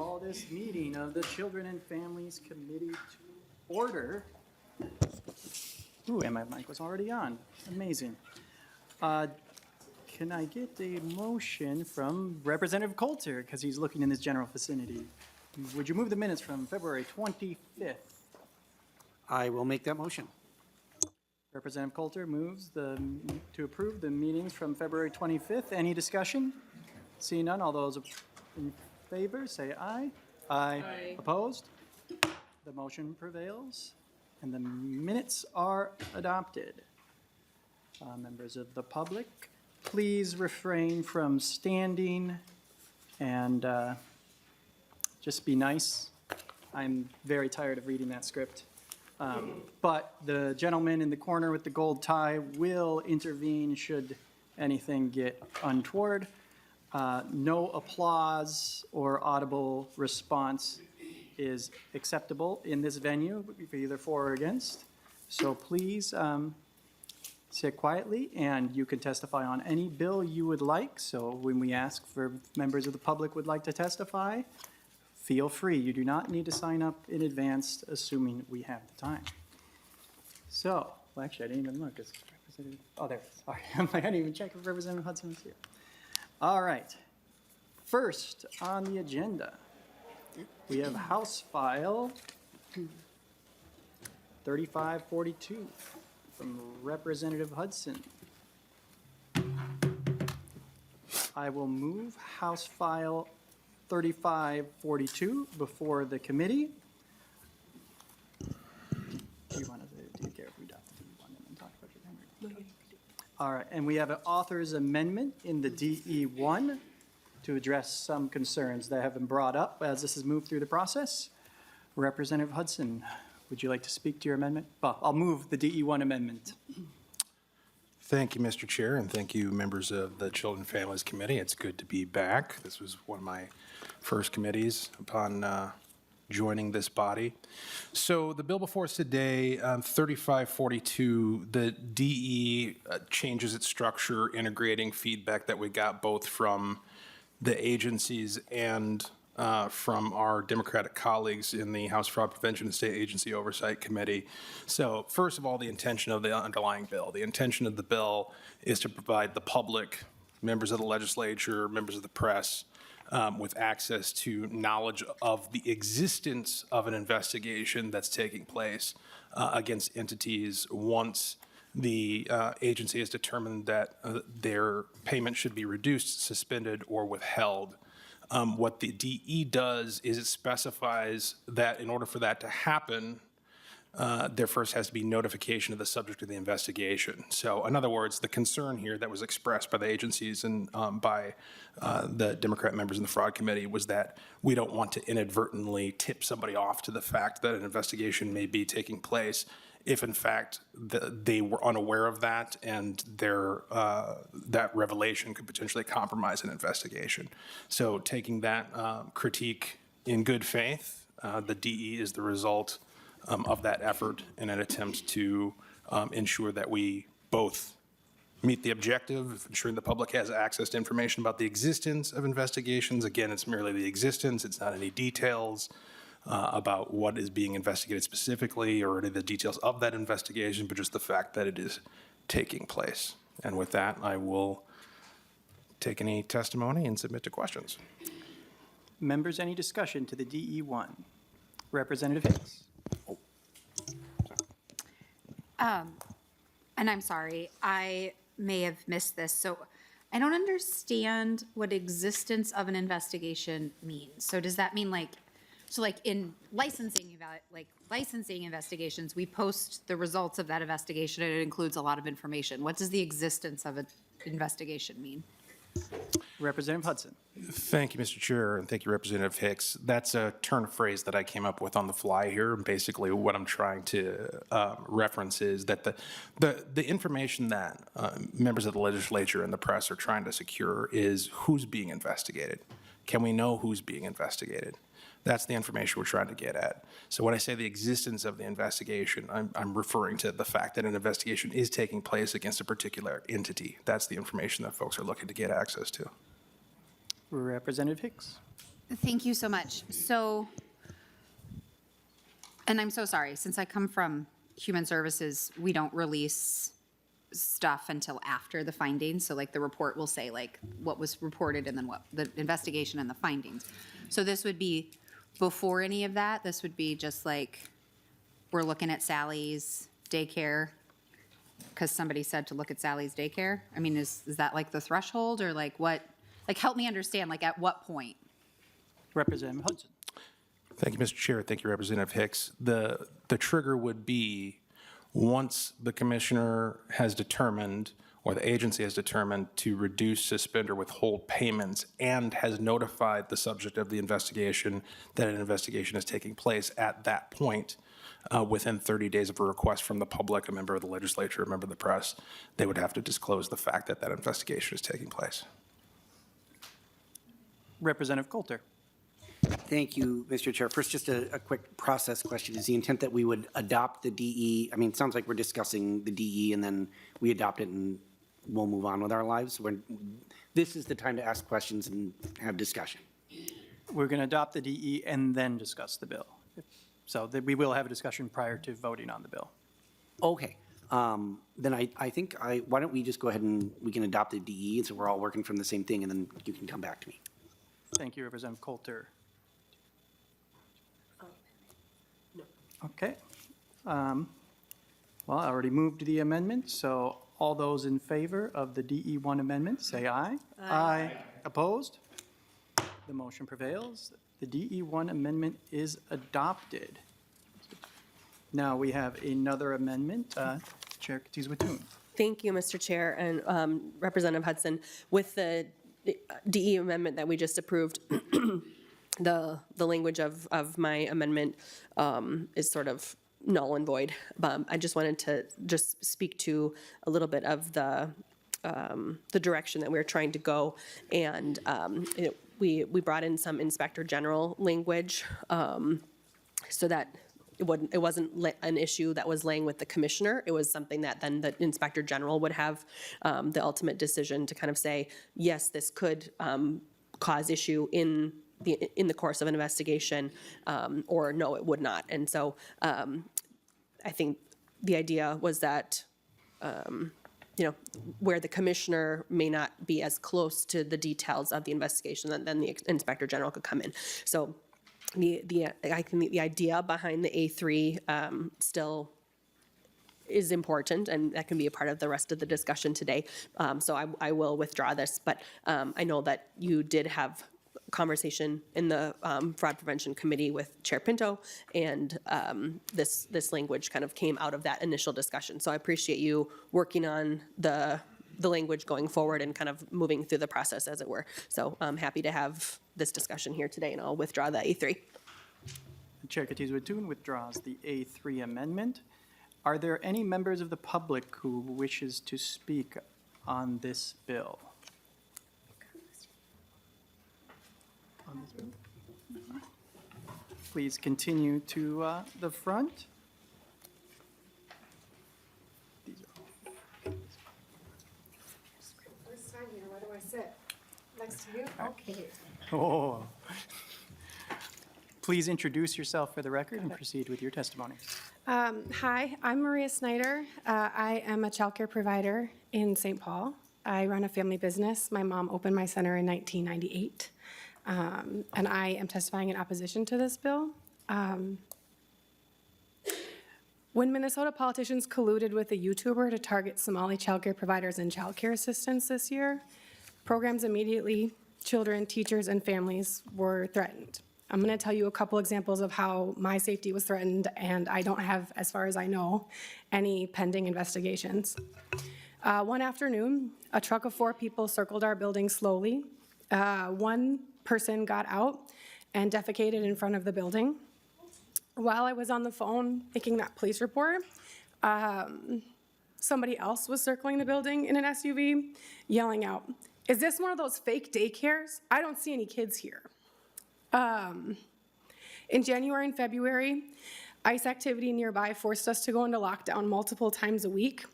call this meeting of the Children and Families Committee to order. Ooh, and my mic was already on. Amazing. Can I get a motion from Representative Coulter, because he's looking in this general vicinity? Would you move the minutes from February 25th? I will make that motion. Representative Coulter moves to approve the meetings from February 25th. Any discussion? Seeing none, all those in favor, say aye. Aye. Opposed? The motion prevails, and the minutes are adopted. Members of the public, please refrain from standing and just be nice. I'm very tired of reading that script. But the gentleman in the corner with the gold tie will intervene should anything get untoward. No applause or audible response is acceptable in this venue, either for or against. So please sit quietly, and you can testify on any bill you would like. So when we ask for members of the public would like to testify, feel free. You do not need to sign up in advance, assuming we have the time. So, well, actually, I didn't even look. It's Representative, oh, there it is. Sorry. I didn't even check if Representative Hudson was here. All right. First on the agenda, we have House File 3542 from Representative Hudson. I will move House File 3542 before the committee. Do you care if we adopt the D1 and then talk about your memory? All right, and we have an author's amendment in the DE1 to address some concerns that have been brought up as this has moved through the process. Representative Hudson, would you like to speak to your amendment? Well, I'll move the DE1 amendment. Thank you, Mr. Chair, and thank you, members of the Children and Families Committee. It's good to be back. This was one of my first committees upon joining this body. So the bill before us today, 3542, the DE changes its structure, integrating feedback that we got both from the agencies and from our Democratic colleagues in the House Fraud Prevention and State Agency Oversight Committee. So first of all, the intention of the underlying bill. The intention of the bill is to provide the public, members of the legislature, members of the press, with access to knowledge of the existence of an investigation that's taking place against entities once the agency has determined that their payment should be reduced, suspended, or withheld. What the DE does is it specifies that in order for that to happen, there first has to be notification of the subject of the investigation. So in other words, the concern here that was expressed by the agencies and by the Democrat members in the Fraud Committee was that we don't want to inadvertently tip somebody off to the fact that an investigation may be taking place if in fact they were unaware of that and that revelation could potentially compromise an investigation. So taking that critique in good faith, the DE is the result of that effort in an attempt to ensure that we both meet the objective of ensuring the public has access to information about the existence of investigations. Again, it's merely the existence, it's not any details about what is being investigated specifically or any of the details of that investigation, but just the fact that it is taking place. And with that, I will take any testimony and submit to questions. Members, any discussion to the DE1? Representative Hicks. And I'm sorry, I may have missed this. So I don't understand what existence of an investigation means. So does that mean like in licensing investigations, we post the results of that investigation and it includes a lot of information. What does the existence of an investigation mean? Representative Hudson. Thank you, Mr. Chair, and thank you, Representative Hicks. That's a turn of phrase that I came up with on the fly here. Basically, what I'm trying to reference is that the information that members of the legislature and the press are trying to secure is who's being investigated. Can we know who's being investigated? That's the information we're trying to get at. So when I say the existence of the investigation, I'm referring to the fact that an investigation is taking place against a particular entity. That's the information that folks are looking to get access to. Representative Hicks. Thank you so much. So, and I'm so sorry, since I come from Human Services, we don't release stuff until after the findings. So like the report will say like what was reported and then what the investigation and the findings. So this would be before any of that. This would be just like, we're looking at Sally's daycare because somebody said to look at Sally's daycare. I mean, is that like the threshold or like what, like help me understand, like at what point? Representative Hudson. Thank you, Mr. Chair. Thank you, Representative Hicks. The trigger would be once the commissioner has determined, or the agency has determined, to reduce, suspend, or withhold payments and has notified the subject of the investigation that an investigation is taking place. At that point, within 30 days of a request from the public, a member of the legislature, a member of the press, they would have to disclose the fact that that investigation is taking place. Representative Coulter. Thank you, Mr. Chair. First, just a quick process question. Is the intent that we would adopt the DE? I mean, it sounds like we're discussing the DE and then we adopt it and we'll move on with our lives. This is the time to ask questions and have discussion. We're going to adopt the DE and then discuss the bill. So that we will have a discussion prior to voting on the bill. Okay. Then I think why don't we just go ahead and we can adopt the DE so we're all working from the same thing and then you can come back to me. Thank you, Representative Coulter. Okay. Well, I already moved the amendment, so all those in favor of the DE1 amendment, say aye. Aye. Opposed? The motion prevails. The DE1 amendment is adopted. Now we have another amendment. Chair Katiz-Wattoon. Thank you, Mr. Chair, and Representative Hudson. With the DE amendment that we just approved, the language of my amendment is sort of null and void. I just wanted to just speak to a little bit of the direction that we're trying to go, and we brought in some Inspector General language so that it wasn't an issue that was laying with the commissioner. It was something that then the Inspector General would have the ultimate decision to kind of say, yes, this could cause issue in the course of an investigation, or no, it would not. And so I think the idea was that, where the commissioner may not be as close to the details of the investigation, then the Inspector General could come in. So the idea behind the A3 still is important, and that can be a part of the rest of the discussion today. So I will withdraw this, but I know that you did have conversation in the Fraud Prevention Committee with Chair Pinto, and this language kind of came out of that initial discussion. So I appreciate you working on the language going forward and kind of moving through the process, as it were. So I'm happy to have this discussion here today, and I'll withdraw the A3. Chair Katiz-Wattoon withdraws the A3 amendment. Are there any members of the public who wishes to speak on this bill? Please continue to the front. First time here, where do I sit? Next to you? Okay. Oh. Please introduce yourself for the record and proceed with your testimony. Hi, I'm Maria Snyder. I am a childcare provider in St. Paul. I run a family business. My mom opened my center in 1998. And I am testifying in opposition to this bill. When Minnesota politicians colluded with a YouTuber to target Somali childcare providers and childcare assistants this year, programs immediately, children, teachers, and families were threatened. I'm going to tell you a couple examples of how my safety was threatened, and I don't have, as far as I know, any pending investigations. One afternoon, a truck of 4 people circled our building slowly. One person got out and defecated in front of the building. While I was on the phone making that police report, somebody else was circling the building in an SUV, yelling out, "Is this one of those fake daycares? I don't see any kids here." In January and February, ICE activity nearby forced us to go into lockdown multiple times a week.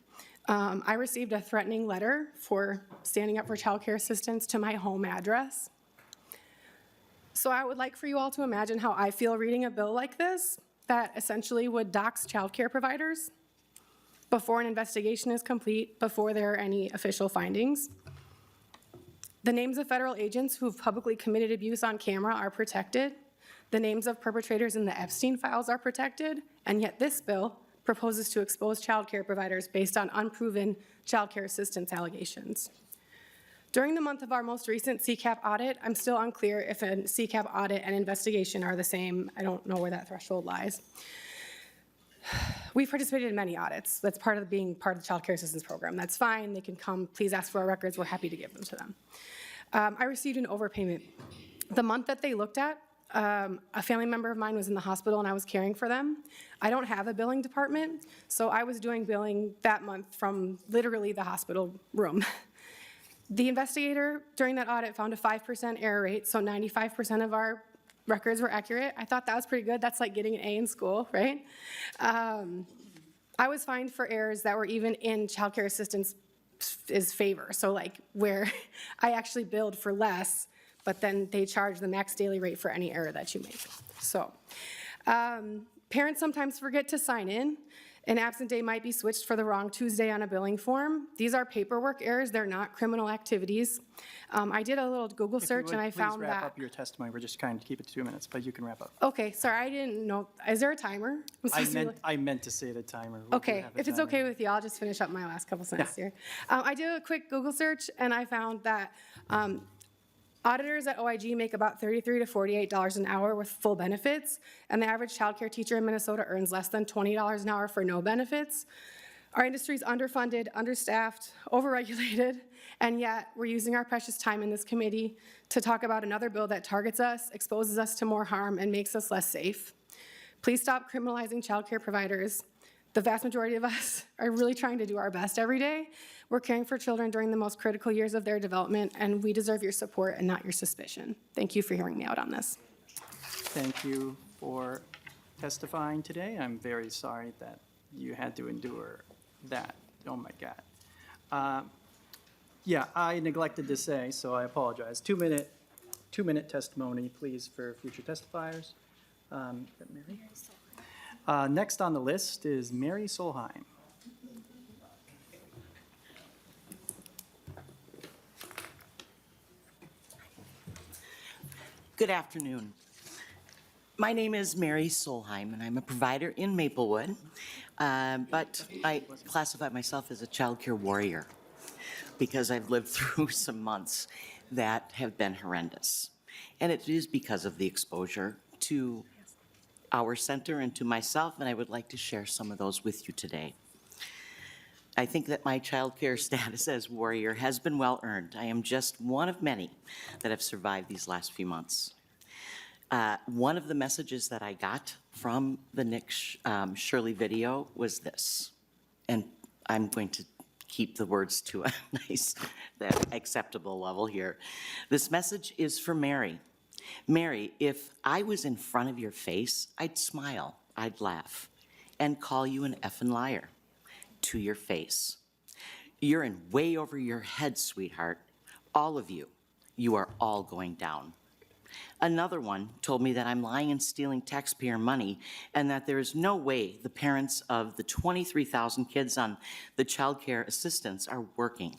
I received a threatening letter for standing up for childcare assistance to my home address. So I would like for you all to imagine how I feel reading a bill like this that essentially would dox childcare providers before an investigation is complete, before there are any official findings. The names of federal agents who have publicly committed abuse on camera are protected. The names of perpetrators in the Epstein files are protected, and yet this bill proposes to expose childcare providers based on unproven childcare assistance allegations. During the month of our most recent CCAP audit, I'm still unclear if a CCAP audit and investigation are the same. I don't know where that threshold lies. We've participated in many audits. That's part of being part of the Child Care Assistance Program. That's fine. They can come, please ask for our records. We're happy to give them to them. I received an overpayment. The month that they looked at, a family member of mine was in the hospital and I was caring for them. I don't have a billing department, so I was doing billing that month from literally the hospital room. The investigator during that audit found a 5% error rate, so 95% of our records were accurate. I thought that was pretty good. That's like getting an A in school, right? I was fined for errors that were even in child care assistance is favor. So like where I actually billed for less, but then they charge the max daily rate for any error that you make. So parents sometimes forget to sign in. An absent day might be switched for the wrong Tuesday on a billing form. These are paperwork errors. They're not criminal activities. I did a little Google search and I found Please wrap that. up your testimony. We're just trying to keep it to 2 minutes, but you can wrap up. Okay, sorry, I didn't know. Is there a timer? I'm supposed to be I meant to say the timer. We do Okay, have a if it's timer. okay with you, I'll just finish up my last couple sentences here. I did a quick Google search, and I found that auditors at OIG make about $33 to $48 an hour with full benefits, and the average childcare teacher in Minnesota earns less than $20 an hour for no benefits. Our industry is underfunded, understaffed, overregulated, and yet we're using our precious time in this committee to talk about another bill that targets us, exposes us to more harm, and makes us less safe. Please stop criminalizing childcare providers. The vast majority of us are really trying to do our best every day. We're caring for children during the most critical years of their development, and we deserve your support and not your suspicion. Thank you for hearing me out on this. Thank you for testifying today. I'm very sorry that you had to endure that. Oh, my God. Yeah, I neglected to say, so I apologize. Two-minute testimony, please, for future testifiers. Mary? Next on the list is Mary Solheim. Good afternoon. My name is Mary Solheim, and I'm a provider in Maplewood, but I classify myself as a child care warrior because I've lived through some months that have been horrendous. And it is because of the exposure to our center and to myself, and I would like to share some of those with you today. I think that my child care status as warrior has been well earned. I am just one of many that have survived these last few months. One of the messages that I got from the Nick Shirley video was this, and I'm going to keep the words to a nice, acceptable level here. This message is for Mary. Mary, if I was in front of your face, I'd smile, I'd laugh, and call you an effing liar to your face. You're in way over your head, sweetheart. All of you. You are all going down. Another one told me that I'm lying and stealing taxpayer money and that there is no way the parents of the 23,000 kids on the child care assistance are working.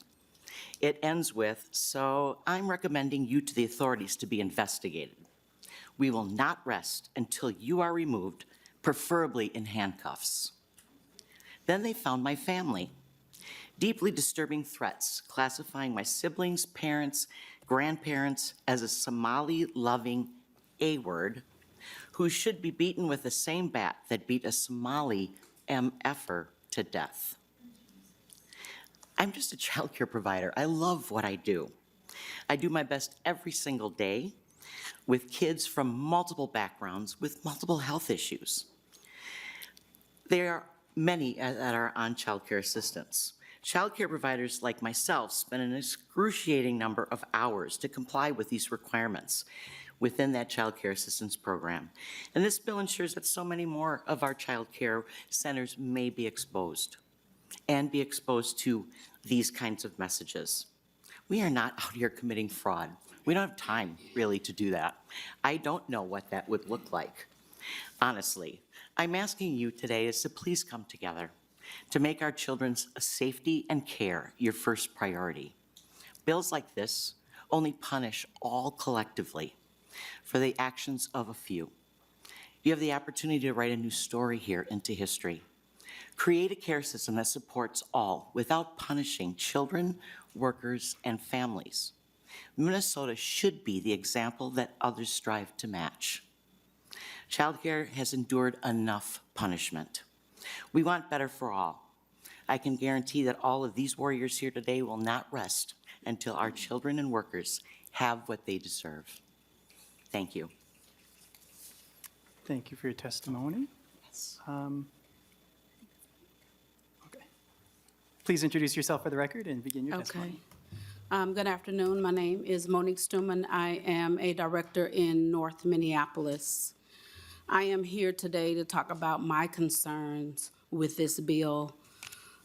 It ends with, so I'm recommending you to the authorities to be investigated. We will not rest until you are removed, preferably in handcuffs. Then they found my family. Deeply disturbing threats, classifying my siblings, parents, grandparents as a Somali-loving A-word who should be beaten with the same bat that beat a Somali MFer to death. I'm just a child care provider. I love what I do. I do my best every single day with kids from multiple backgrounds with multiple health issues. There are many that are on child care assistance. Child care providers like myself spend an excruciating number of hours to comply with these requirements within that child care assistance program. And this bill ensures that so many more of our child care centers may be exposed and be exposed to these kinds of messages. We are not out here committing fraud. We don't have time, really, to do that. I don't know what that would look like. Honestly, I'm asking you today is to please come together to make our children's safety and care your first priority. Bills like this only punish all collectively for the actions of a few. You have the opportunity to write a new story here into history. Create a care system that supports all without punishing children, workers, and families. Minnesota should be the example that others strive to match. Childcare has endured enough punishment. We want better for all. I can guarantee that all of these warriors here today will not rest until our children and workers have what they deserve. Thank you. Thank you for your testimony. Okay. Please introduce yourself for the record and begin your testimony. Good afternoon. My name is Monique Stuman. I am a director in North Minneapolis. I am here today to talk about my concerns with this bill.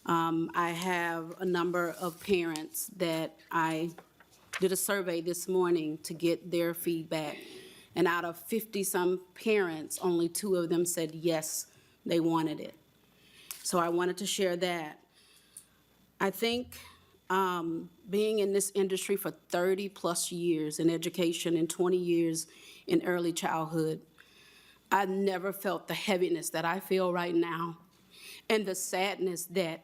I have a number of parents that I did a survey this morning to get their feedback. And out of 50-some parents, only 2 of them said yes, they wanted it. So I wanted to share that. I think being in this industry for 30-plus years in education and 20 years in early childhood, I never felt the heaviness that I feel right now and the sadness that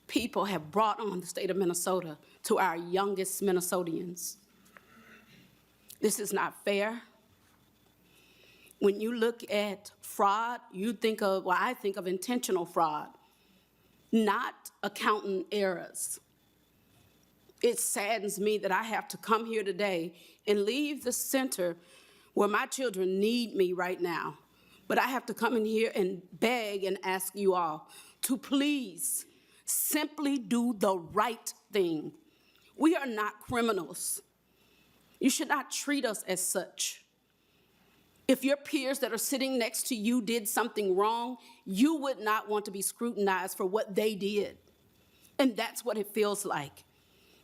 people have brought on the state of Minnesota to our youngest Minnesotians. This is not fair. When you look at fraud, you think of, well, I think of intentional fraud, not accountant errors. It saddens me that I have to come here today and leave the center where my children need me right now. But I have to come in here and beg and ask you all to please simply do the right thing. We are not criminals. You should not treat us as such. If your peers that are sitting next to you did something wrong, you would not want to be scrutinized for what they did. And that's what it feels like.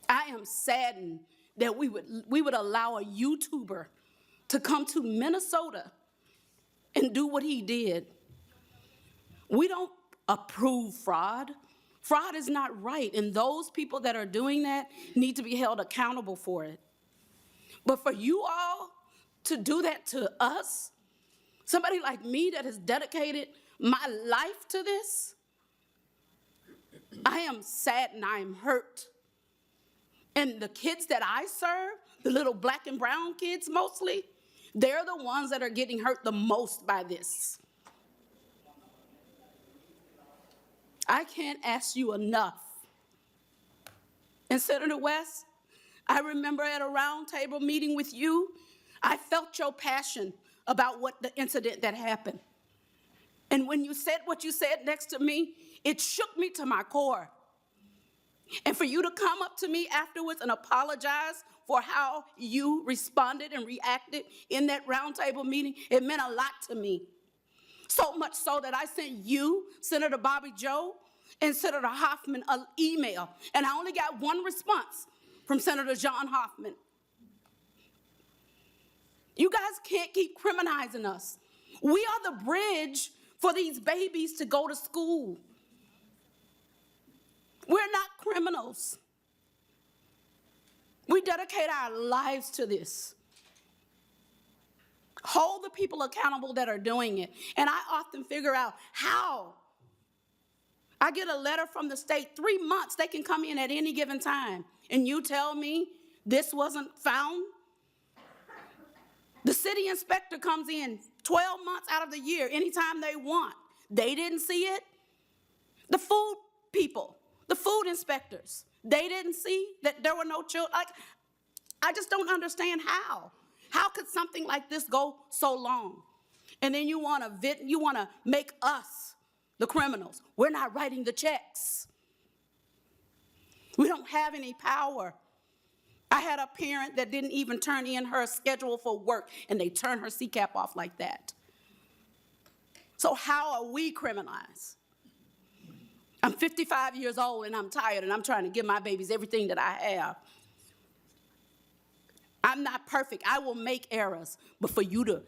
I am saddened that we would allow a YouTuber to come to Minnesota and do what he did. We don't approve fraud. Fraud is not right, and those people that are doing that need to be held accountable for it. But for you all to do that to us, somebody like me that has dedicated my life to this, I am sad and I am hurt. And the kids that I serve, the little black and brown kids mostly, they're the ones that are getting hurt the most by this. I can't ask you enough. And Senator West, I remember at a roundtable meeting with you, I felt your passion about what the incident that happened. And when you said what you said next to me, it shook me to my core. And for you to come up to me afterwards and apologize for how you responded and reacted in that roundtable meeting, it meant a lot to me. So much so that I sent you, Senator Bobby Joe, and Senator Hoffman an email, and I only got one response from Senator John Hoffman. You guys can't keep criminalizing us. We are the bridge for these babies to go to school. We're not criminals. We dedicate our lives to this. Hold the people accountable that are doing it. And I often figure out how. I get a letter from the state, 3 months, they can come in at any given time. And you tell me this wasn't found? The city inspector comes in 12 months out of the year, anytime they want. They didn't see it. The food people, the food inspectors, they didn't see that there were no children. I just don't understand how. How could something like this go so long? And then you want to make us the criminals. We're not writing the checks. We don't have any power. I had a parent that didn't even turn in her schedule for work, and they turned her CCAP off like that. So how are we criminalized? I'm 55 years old, and I'm tired, and I'm trying to give my babies everything that I have. I'm not perfect. I will make errors. But for you to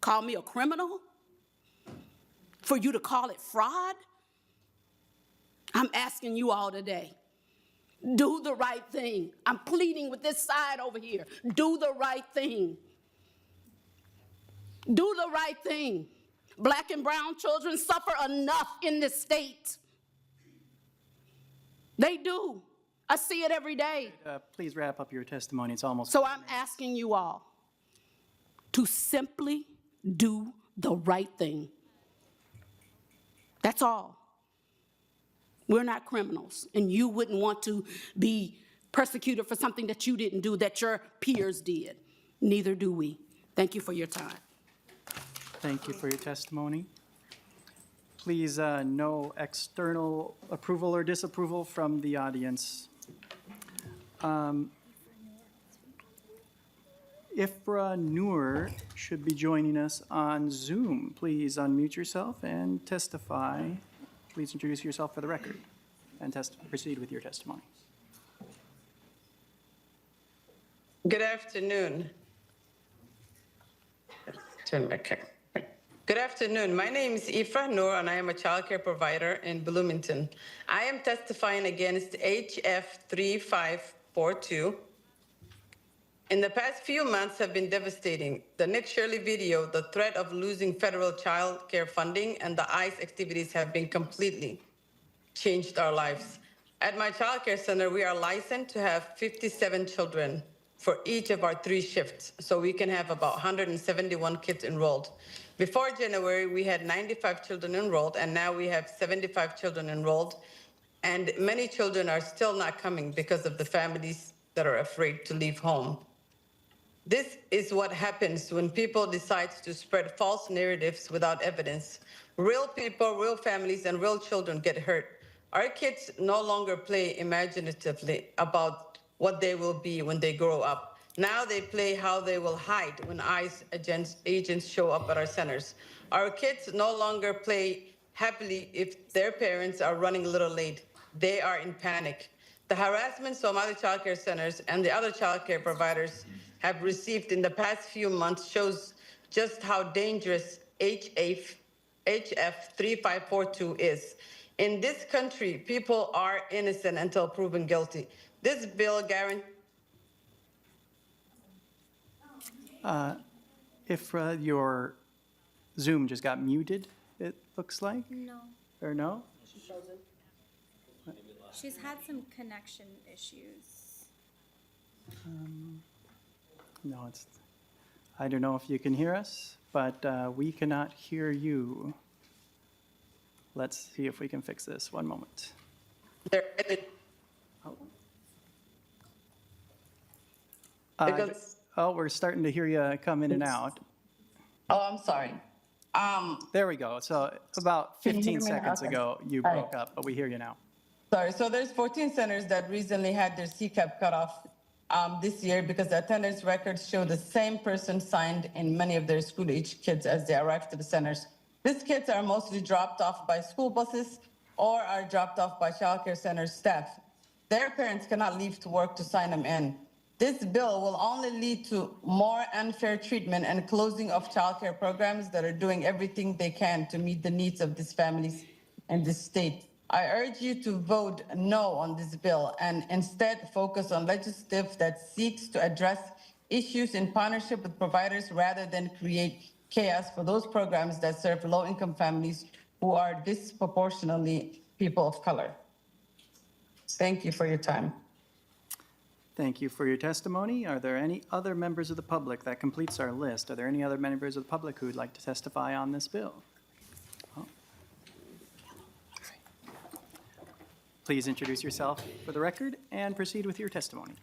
call me a criminal, for you to call it fraud, I'm asking you all today, do the right thing. I'm pleading with this side over here. Do the right thing. Do the right thing. Black and brown children suffer enough in this state. They do. I see it every day. Please wrap up your testimony. It's almost. So I'm asking you all to simply do the right thing. That's all. We're not criminals, and you wouldn't want to be persecuted for something that you didn't do, that your peers did. Neither do we. Thank you for your time. Thank you for your testimony. Please, no external approval or disapproval from the audience. Ifra Noor should be joining us on Zoom. Please unmute yourself and testify. Please introduce yourself for the record and proceed with your testimony. Good afternoon. Turn my camera. Good afternoon. My name is Ifra Noor, and I am a child care provider in Bloomington. I am testifying against HF 3542. In the past few months have been devastating. The Nick Shirley video, the threat of losing federal child care funding, and the ICE activities have been completely changed our lives. At my child care center, we are licensed to have 57 children for each of our 3 shifts, so we can have about 171 kids enrolled. Before January, we had 95 children enrolled, and now we have 75 children enrolled, and many children are still not coming because of the families that are afraid to leave home. This is what happens when people decide to spread false narratives without evidence. Real people, real families, and real children get hurt. Our kids no longer play imaginatively about what they will be when they grow up. Now they play how they will hide when ICE agents show up at our centers. Our kids no longer play happily if their parents are running a little late. They are in panic. The harassment Somali child care centers and the other child care providers have received in the past few months shows just how dangerous HF 3542 is. In this country, people are innocent until proven guilty. This bill guarantees. Ifra, your Zoom just got muted, it looks like, No, or no? she's had some connection issues. No, I don't know if you can hear us, but we cannot hear you. Let's see if we can fix this. One moment. Oh, we're starting to hear you come in and out. Oh, I'm sorry. There we go. So about Can you 15 hear me now? seconds Okay. ago, you All broke right. up, but we hear you now. Sorry, so there's 14 centers that recently had their CCAP cut off this year because the attendance records show the same person signed in many of their school-age kids as they arrive to the centers. These kids are mostly dropped off by school buses or are dropped off by child care center staff. Their parents cannot leave to work to sign them in. This bill will only lead to more unfair treatment and closing of child care programs that are doing everything they can to meet the needs of these families in this state. I urge you to vote no on this bill and instead focus on legislation that seeks to address issues in partnership with providers rather than create chaos for those programs that serve low-income families who are disproportionately people of color. Thank you for your time. Thank you for your testimony. Are there any other members of the public? That completes our list. Are there any other members of the public who would like to testify on this bill? Oh. Please introduce yourself for the record and proceed with your testimony.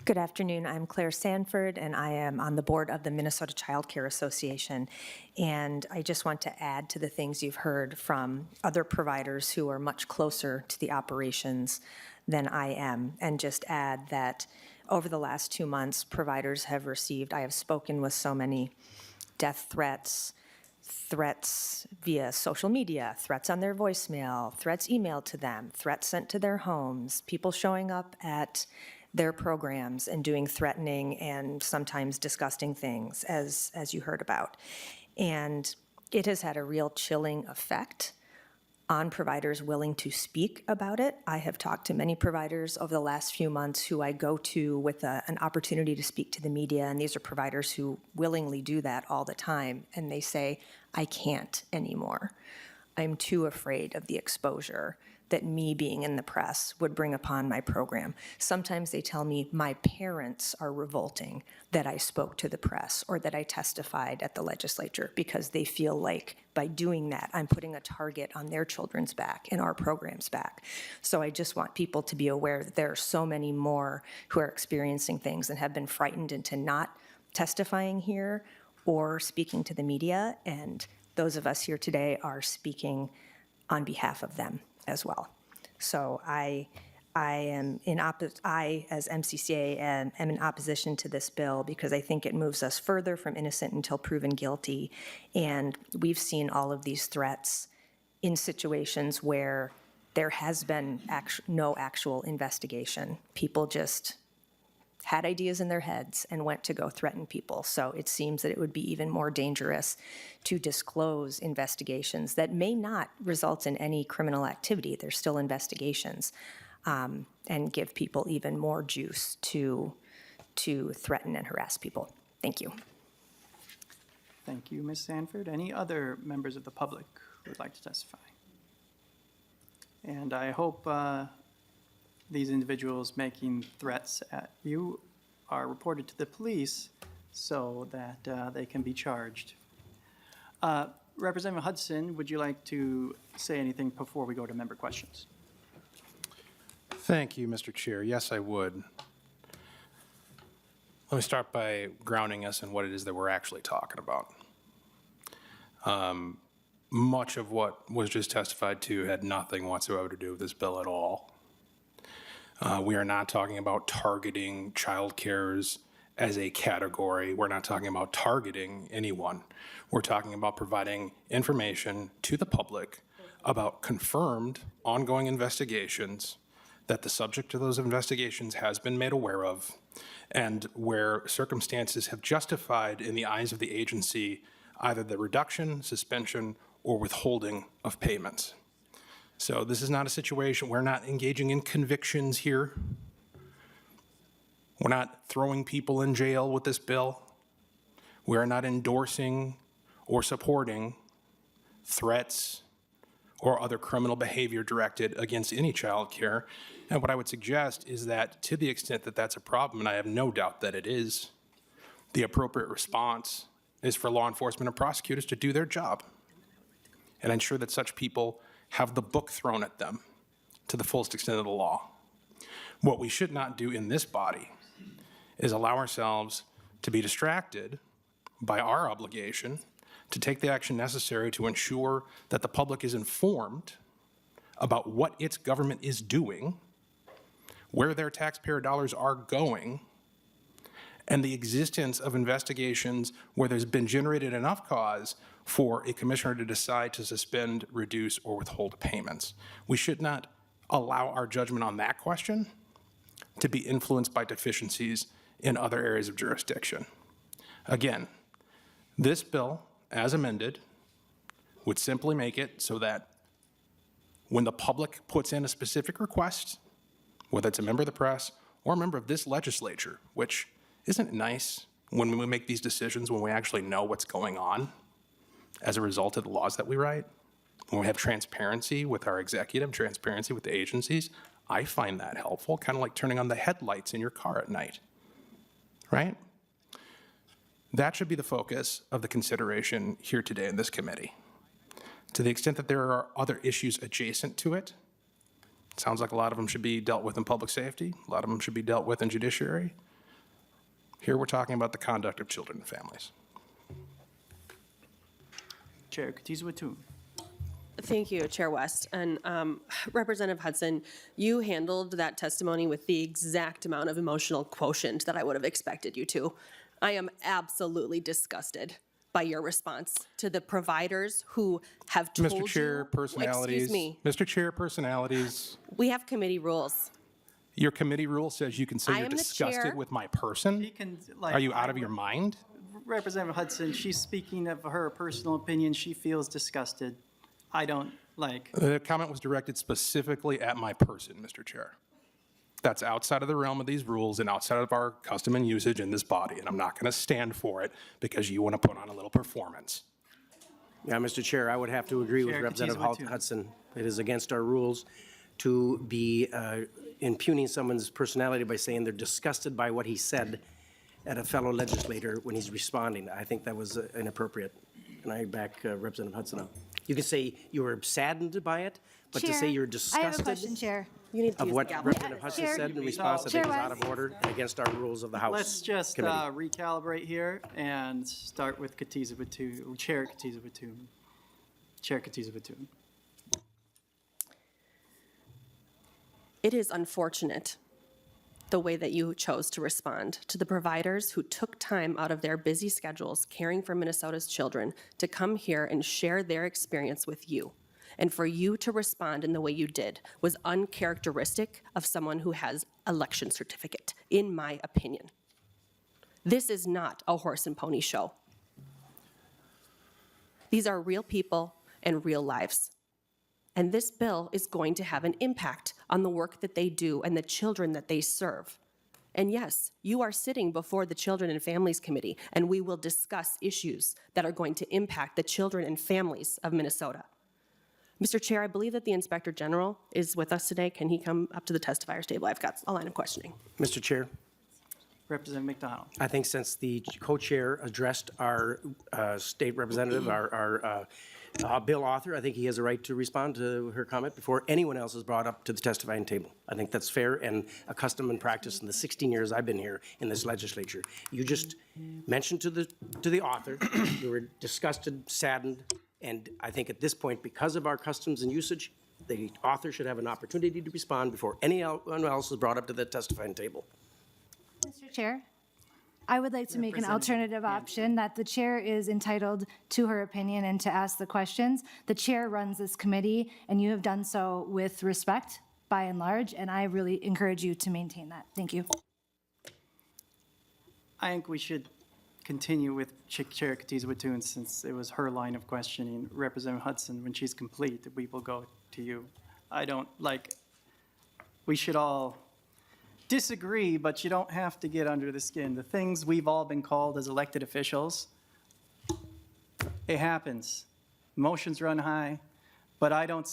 Good afternoon. I'm Claire Sanford, and I am on the board of the Minnesota Child Care Association. And I just want to add to the things you've heard from other providers who are much closer to the operations than I am, and just add that over the last 2 months, providers have received, I have spoken with so many death threats, threats via social media, threats on their voicemail, threats emailed to them, threats sent to their homes, people showing up at their programs and doing threatening and sometimes disgusting things, as you heard about. And it has had a real chilling effect on providers willing to speak about it. I have talked to many providers over the last few months who I go to with an opportunity to speak to the media, and these are providers who willingly do that all the time, and they say, I can't anymore. I'm too afraid of the exposure that me being in the press would bring upon my program. Sometimes they tell me my parents are revolting that I spoke to the press or that I testified at the legislature because they feel like by doing that, I'm putting a target on their children's back and our program's back. So I just want people to be aware that there are so many more who are experiencing things and have been frightened into not testifying here or speaking to the media, and those of us here today are speaking on behalf of them as well. So I as MCCA am in opposition to this bill because I think it moves us further from innocent until proven guilty. And we've seen all of these threats in situations where there has been no actual investigation. People just had ideas in their heads and went to go threaten people. So it seems that it would be even more dangerous to disclose investigations that may not result in any criminal activity. They're still investigations, and give people even more juice to threaten and harass people. Thank you. Thank you, Ms. Sanford. Any other members of the public who would like to testify? And I hope these individuals making threats at you are reported to the police so that they can be charged. Representative Hudson, would you like to say anything before we go to member questions? Thank you, Mr. Chair. Yes, I would. Let me start by grounding us in what it is that we're actually talking about. Much of what was just testified to had nothing whatsoever to do with this bill at all. We are not talking about targeting child carers as a category. We're not talking about targeting anyone. We're talking about providing information to the public about confirmed ongoing investigations that the subject of those investigations has been made aware of, and where circumstances have justified in the eyes of the agency either the reduction, suspension, or withholding of payments. So this is not a situation, we're not engaging in convictions here. We're not throwing people in jail with this bill. We are not endorsing or supporting threats or other criminal behavior directed against any child care. And what I would suggest is that to the extent that that's a problem, and I have no doubt that it is, the appropriate response is for law enforcement and prosecutors to do their job and ensure that such people have the book thrown at them to the fullest extent of the law. What we should not do in this body is allow ourselves to be distracted by our obligation to take the action necessary to ensure that the public is informed about what its government is doing, where their taxpayer dollars are going, and the existence of investigations where there's been generated enough cause for a commissioner to decide to suspend, reduce, or withhold payments. We should not allow our judgment on that question to be influenced by deficiencies in other areas of jurisdiction. Again, this bill, as amended, would simply make it so that when the public puts in a specific request, whether it's a member of the press or a member of this legislature, which isn't nice when we make these decisions when we actually know what's going on as a result of the laws that we write, when we have transparency with our executive, transparency with the agencies, I find that helpful, kind of like turning on the headlights in your car at night, right? That should be the focus of the consideration here today in this committee. To the extent that there are other issues adjacent to it, it sounds like a lot of them should be dealt with in public safety, a lot of them should be dealt with in judiciary. Here we're talking about the conduct of children and families. Chair Katiza-Watum. Thank you, Chair West. And Representative Hudson, you handled that testimony with the exact amount of emotional quotient that I would have expected you to. I am absolutely disgusted by your response to the providers who have told you. Mr. Chair, personalities. Excuse me. Mr. Chair, personalities. We have committee rules. Your committee rule says you can say I you're am the disgusted chair. with my person? She can, like, Are you out of your mind? Representative Hudson, she's speaking of her personal opinion. She feels disgusted. I don't like. The comment was directed specifically at my person, Mr. Chair. That's outside of the realm of these rules and outside of our custom and usage in this body, and I'm not going to stand for it because you want to put on a little performance. Yeah, Mr. Chair, I would have to agree with Chair Representative Katiza-Wattoon. Hudson. It is against our rules to be impugning someone's personality by saying they're disgusted by what he said at a fellow legislator when he's responding. I think that was inappropriate, and I back Representative Hudson up. You can say you were saddened by it, but to say you're disgusted I have a question, Chair. You need to of use what the gavel. Representative Hudson Chair- said in response, I think is out of order and against our rules of the House Let's just committee. recalibrate here and start with Katiza-Wattoon, Chair Katiza-Wattoon. Chair Katiza-Wattoon. It is unfortunate the way that you chose to respond to the providers who took time out of their busy schedules caring for Minnesota's children to come here and share their experience with you. And for you to respond in the way you did was uncharacteristic of someone who has election certificate, in my opinion. This is not a horse and pony show. These are real people and real lives. And this bill is going to have an impact on the work that they do and the children that they serve. And yes, you are sitting before the Children and Families Committee, and we will discuss issues that are going to impact the children and families of Minnesota. Mr. Chair, I believe that the Inspector General is with us today. Can he come up to the testifiers table? I've got a line of questioning. Mr. Chair, Representative McDonald. I think since the co-chair addressed our state representative, our bill author, I think he has a right to respond to her comment before anyone else is brought up to the testifying table. I think that's fair and a custom and practice in the 16 years I've been here in this legislature. You just mentioned to the author, you were disgusted, saddened, and I think at this point, because of our customs and usage, the author should have an opportunity to respond before anyone else is brought up to the testifying table. Mr. Chair, I would like to make an alternative option that the chair is entitled to her opinion and to ask the questions. The chair runs this committee, and you have done so with respect by and large, and I really encourage you to maintain that. Thank you. I think we should continue with Chair Katiza-Wattoon since it was her line of questioning. Representative Hudson, when she's complete, we will go to you. I don't like, we should all disagree, but you don't have to get under the skin. The things we've all been called as elected officials, it happens. Emotions run high, but I don't,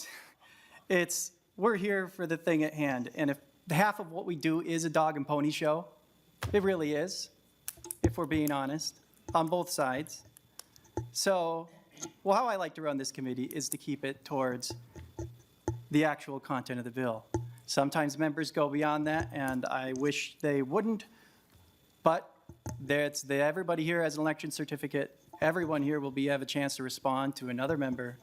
we're here for the thing at hand. And if half of what we do is a dog and pony show, it really is, if we're being honest, on both sides. So, well, how I like to run this committee is to keep it towards the actual content of the bill. Sometimes members go beyond that, and I wish they wouldn't, but everybody here has an election certificate. Everyone here will have a chance to respond to another member.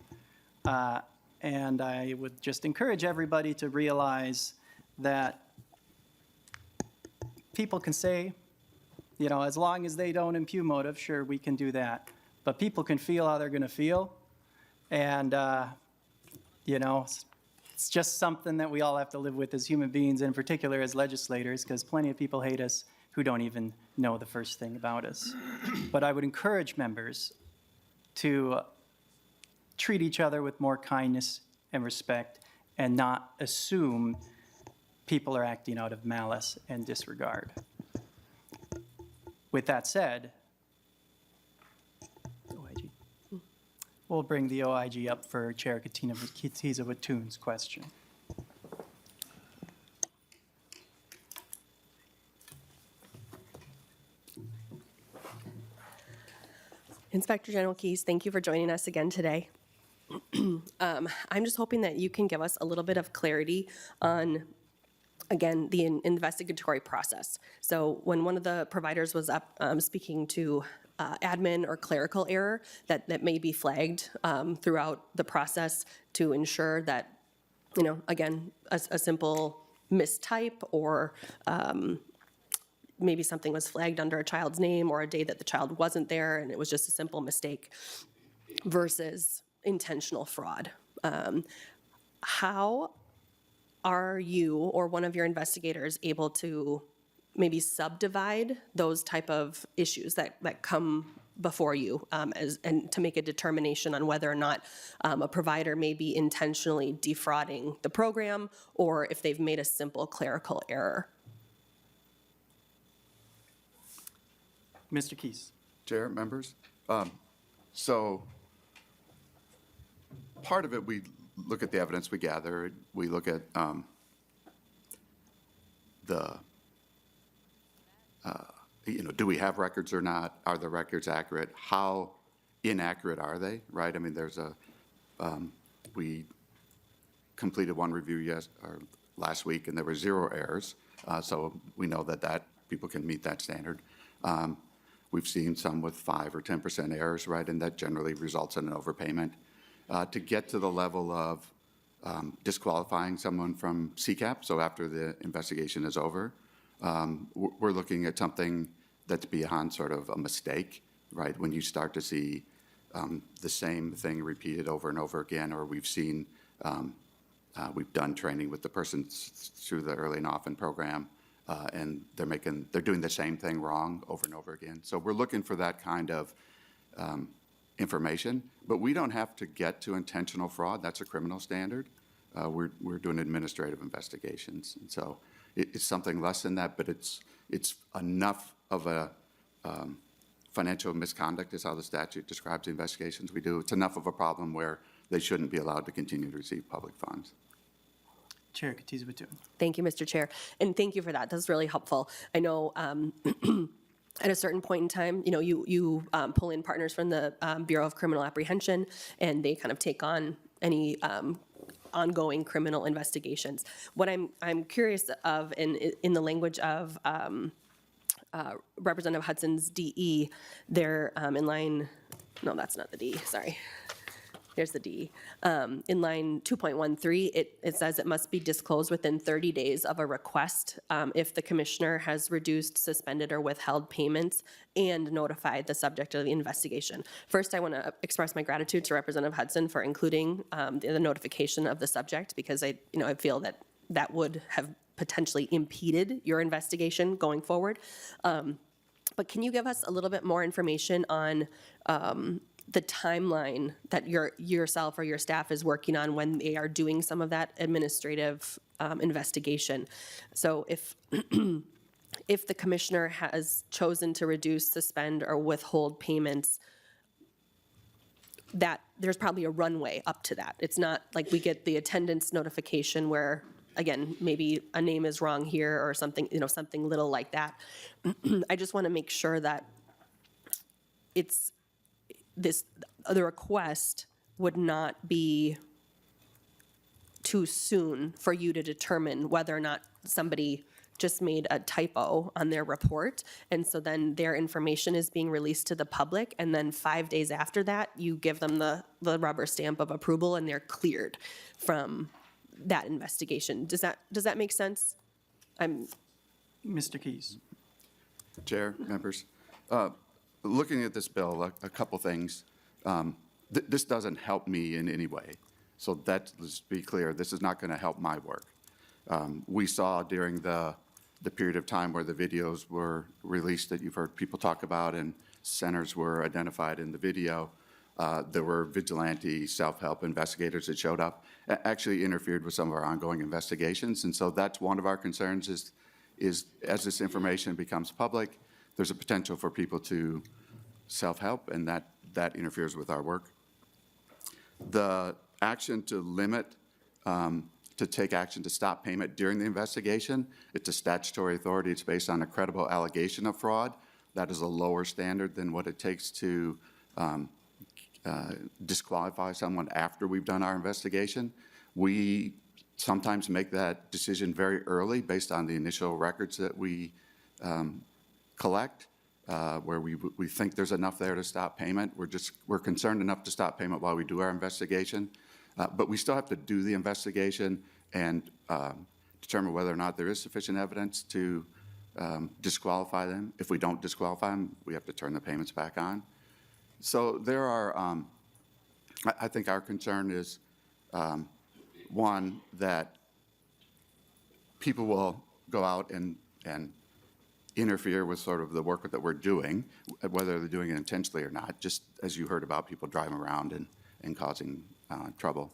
And I would just encourage everybody to realize that people can say, you know, as long as they don't impugn motive, sure, we can do that. But people can feel how they're going to feel. And, you know, it's just something that we all have to live with as human beings, and in particular as legislators, because plenty of people hate us who don't even know the first thing about us. But I would encourage members to treat each other with more kindness and respect and not assume people are acting out of malice and disregard. With that said, OIG. We'll bring the OIG up for Chair Katiza-Wattoon's question. Inspector General Keys, thank you for joining us again today. I'm just hoping that you can give us a little bit of clarity on, again, the investigatory process. So when one of the providers was up speaking to admin or clerical error that may be flagged throughout the process to ensure that, you know, again, a simple mistype or maybe something was flagged under a child's name or a day that the child wasn't there and it was just a simple mistake versus intentional fraud. How are you or one of your investigators able to maybe subdivide those type of issues that come before you and to make a determination on whether or not a provider may be intentionally defrauding the program or if they've made a simple clerical error? Mr. Keys. Chair, members. So part of it, we look at the evidence we gather. We look at do we have records or not? Are the records accurate? How inaccurate are they, right? I mean, we completed one review last week, and there were 0 errors. So we know that people can meet that standard. We've seen some with 5 or 10% errors, right? And that generally results in an overpayment. To get to the level of disqualifying someone from CCAP, so after the investigation is over, we're looking at something that's beyond sort of a mistake, right? When you start to see the same thing repeated over and over again, or we've done training with the person through the early and often program, and they're doing the same thing wrong over and over again. So we're looking for that kind of information, but we don't have to get to intentional fraud. That's a criminal standard. We're doing administrative investigations, and so it's something less than that, but it's enough of a financial misconduct is how the statute describes the investigations we do. It's enough of a problem where they shouldn't be allowed to continue to receive public funds. Chair Katiz-Batou. Thank you, Mr. Chair, and thank you for that. That's really helpful. I know at a certain point in time, you pull in partners from the Bureau of Criminal Apprehension, and they kind of take on any ongoing criminal investigations. What I'm curious of, in the language of Representative Hudson's DE, they're in line, no, that's not the D, sorry. There's the D. In line 2.13, it says it must be disclosed within 30 days of a request if the commissioner has reduced, suspended, or withheld payments and notified the subject of the investigation. First, I want to express my gratitude to Representative Hudson for including the notification of the subject, because I feel that would have potentially impeded your investigation going forward. But can you give us a little bit more information on the timeline that yourself or your staff is working on when they are doing some of that administrative investigation? So if if the commissioner has chosen to reduce, suspend, or withhold payments, that there's probably a runway up to that. It's not like we get the attendance notification where, again, maybe a name is wrong here or something, something little like that. I just want to make sure that the request would not be too soon for you to determine whether or not somebody just made a typo on their report, and so then their information is being released to the public, and then 5 days after that, you give them the rubber stamp of approval, and they're cleared from that investigation. Does that make sense? Mr. Keys. Chair, members, looking at this bill, a couple things. This doesn't help me in any way. So let's be clear, this is not going to help my work. We saw during the period of time where the videos were released that you've heard people talk about and centers were identified in the video, there were vigilante self-help investigators that showed up, actually interfered with some of our ongoing investigations. And so that's one of our concerns is as this information becomes public, there's a potential for people to self-help, and that interferes with our work. The action to limit, to take action to stop payment during the investigation, it's a statutory authority. It's based on a credible allegation of fraud. That is a lower standard than what it takes to disqualify someone after we've done our investigation. We sometimes make that decision very early based on the initial records that we collect, where we think there's enough there to stop payment. We're concerned enough to stop payment while we do our investigation, but we still have to do the investigation and determine whether or not there is sufficient evidence to disqualify them. If we don't disqualify them, we have to turn the payments back on. So there are, I think our concern is, one, that people will go out and interfere with sort of the work that we're doing, whether they're doing it intentionally or not, just as you heard about people driving around and causing trouble.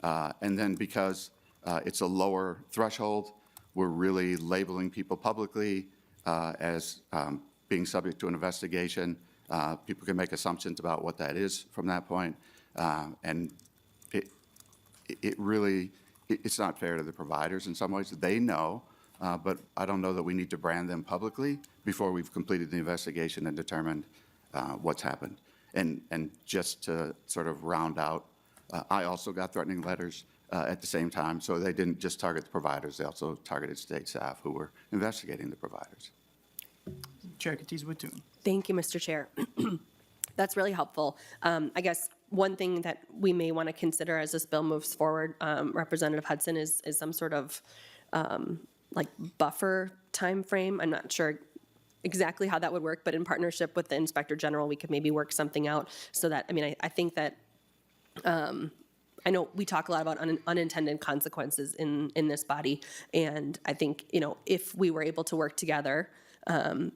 And then because it's a lower threshold, we're really labeling people publicly as being subject to an investigation. People can make assumptions about what that is from that point. And it's not fair to the providers in some ways. They know, but I don't know that we need to brand them publicly before we've completed the investigation and determined what's happened. And just to sort of round out, I also got threatening letters at the same time, so they didn't just target the providers, they also targeted state staff who were investigating the providers. Chair Katiz-Watoon. Thank you, Mr. Chair. That's really helpful. I guess one thing that we may want to consider as this bill moves forward, Representative Hudson, is some sort of like buffer time frame. I'm not sure exactly how that would work, but in partnership with the Inspector General, we could maybe work something out so that, I mean, I think that, I know we talk a lot about unintended consequences in this body, and I think, you know, if we were able to work together,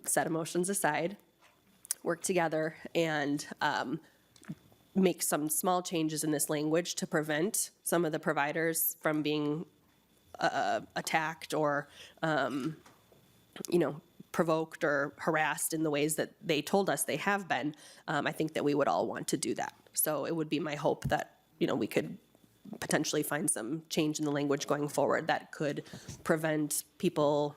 set emotions aside, work together and make some small changes in this language to prevent some of the providers from being attacked or, you know, provoked or harassed in the ways that they told us they have been, I think that we would all want to do that. So it would be my hope that, you know, we could potentially find some change in the language going forward that could prevent people's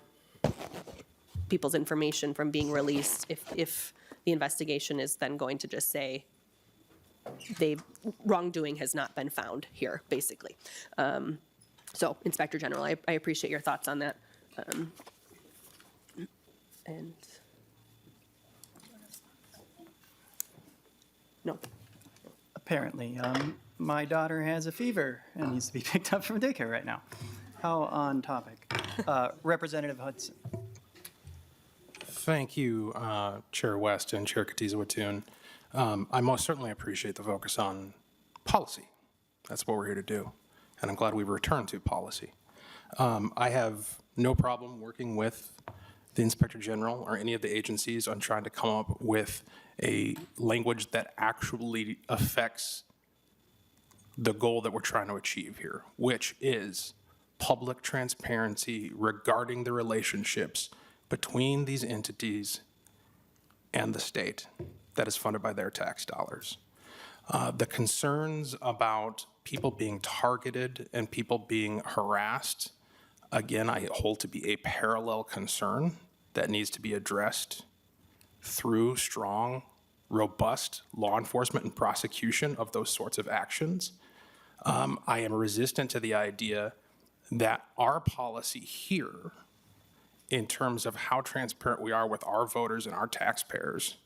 information from being released if the investigation is then going to just say wrongdoing has not been found here, basically. So, Inspector General, I appreciate your thoughts on that. And no. Apparently, my daughter has a fever and needs to be picked up from daycare right now. How on topic. Representative Hudson. Thank you, Chair West and Chair Katiz-Watoon. I most certainly appreciate the focus on policy. That's what we're here to do, and I'm glad we've returned to policy. I have no problem working with the Inspector General or any of the agencies on trying to come up with a language that actually affects the goal that we're trying to achieve here, which is public transparency regarding the relationships between these entities and the state that is funded by their tax dollars. The concerns about people being targeted and people being harassed, again, I hold to be a parallel concern that needs to be addressed through strong, robust law enforcement and prosecution of those sorts of actions. I am resistant to the idea that our policy here, in terms of how transparent we are with our voters and our taxpayers,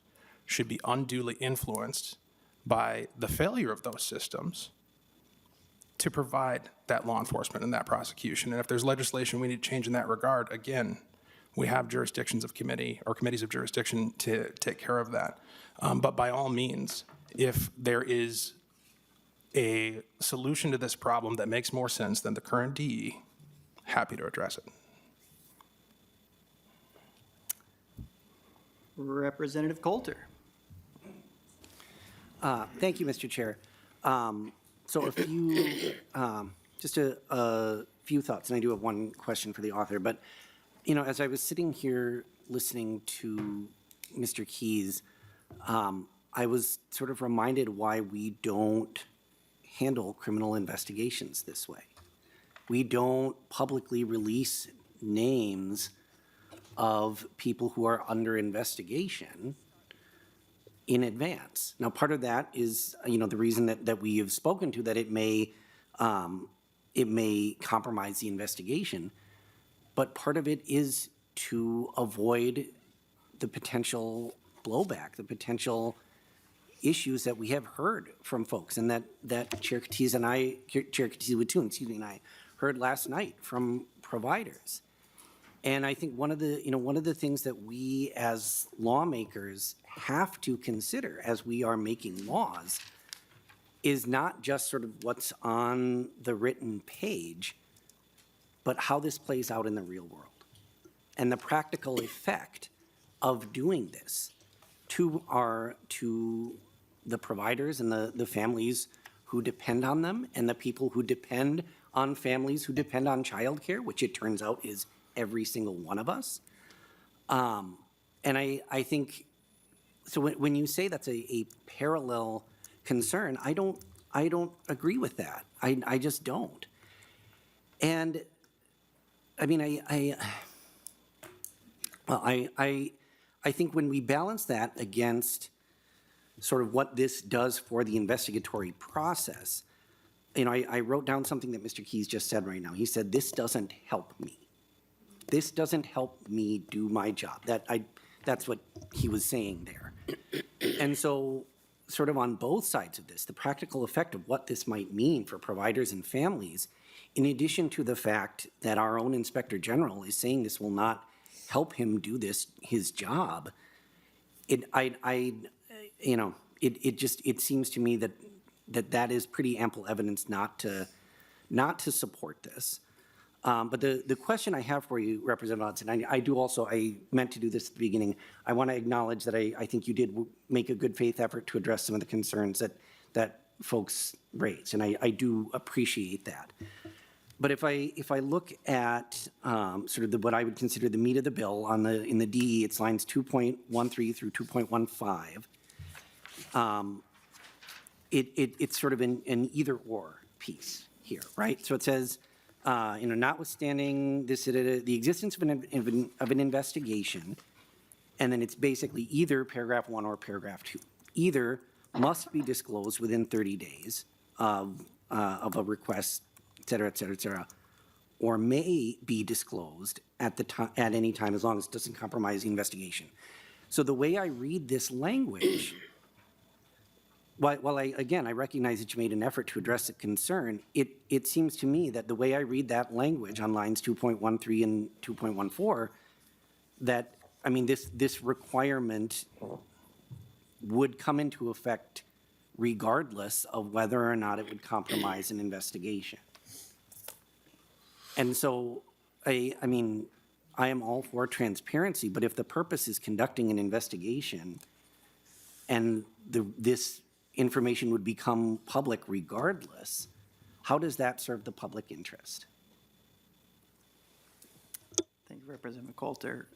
should be unduly influenced by the failure of those systems to provide that law enforcement and that prosecution. And if there's legislation we need to change in that regard, again, we have jurisdictions of committee or committees of jurisdiction to take care of that. But by all means, if there is a solution to this problem that makes more sense than the current DE, happy to address it. Representative Coulter. Thank you, Mr. Chair. So a few, just a few thoughts, and I do have one question for the author. But, you know, as I was sitting here listening to Mr. Keys, I was sort of reminded why we don't handle criminal investigations this way. We don't publicly release names of people who are under investigation in advance. Now, part of that is, you know, the reason that we have spoken to, that it may compromise the investigation, but part of it is to avoid the potential blowback, the potential issues that we have heard from folks, and that Chair Katiz-Watoon, and I heard last night from providers. And I think one of the things that we as lawmakers have to consider as we are making laws is not just sort of what's on the written page, but how this plays out in the real world and the practical effect of doing this to the providers and the families who depend on them and the people who depend on families who depend on childcare, which it turns out is every single one of us. And I think, so when you say that's a parallel concern, I don't agree with that. I just don't. And I mean, I think when we balance that against sort of what this does for the investigatory process, you know, I wrote down something that Mr. Keys just said right now. He said, this doesn't help me. This doesn't help me do my job. That's what he was saying there. And so sort of on both sides of this, the practical effect of what this might mean for providers and families, in addition to the fact that our own Inspector General is saying this will not help him do his job, it seems to me that is pretty ample evidence not to support this. But the question I have for you, Representative Hudson, I meant to do this at the beginning. I want to acknowledge that I think you did make a good faith effort to address some of the concerns that folks raised, and I do appreciate that. But if I look at sort of what I would consider the meat of the bill in the DE, it's lines 2.13 through 2.15. It's sort of an either-or piece here, right? So it says, notwithstanding the existence of an investigation, and then it's basically either paragraph 1 or paragraph 2. Either must be disclosed within 30 days of a request, et cetera, or may be disclosed at any time as long as it doesn't compromise the investigation. So the way I read this language, while I recognize that you made an effort to address the concern, it seems to me that the way I read that language on lines 2.13 and 2.14, that, I mean, this requirement would come into effect regardless of whether or not it would compromise an investigation. And so, I am all for transparency, but if the purpose is conducting an investigation and this information would become public regardless, how does that serve the public interest? Thank you, Representative Coulter.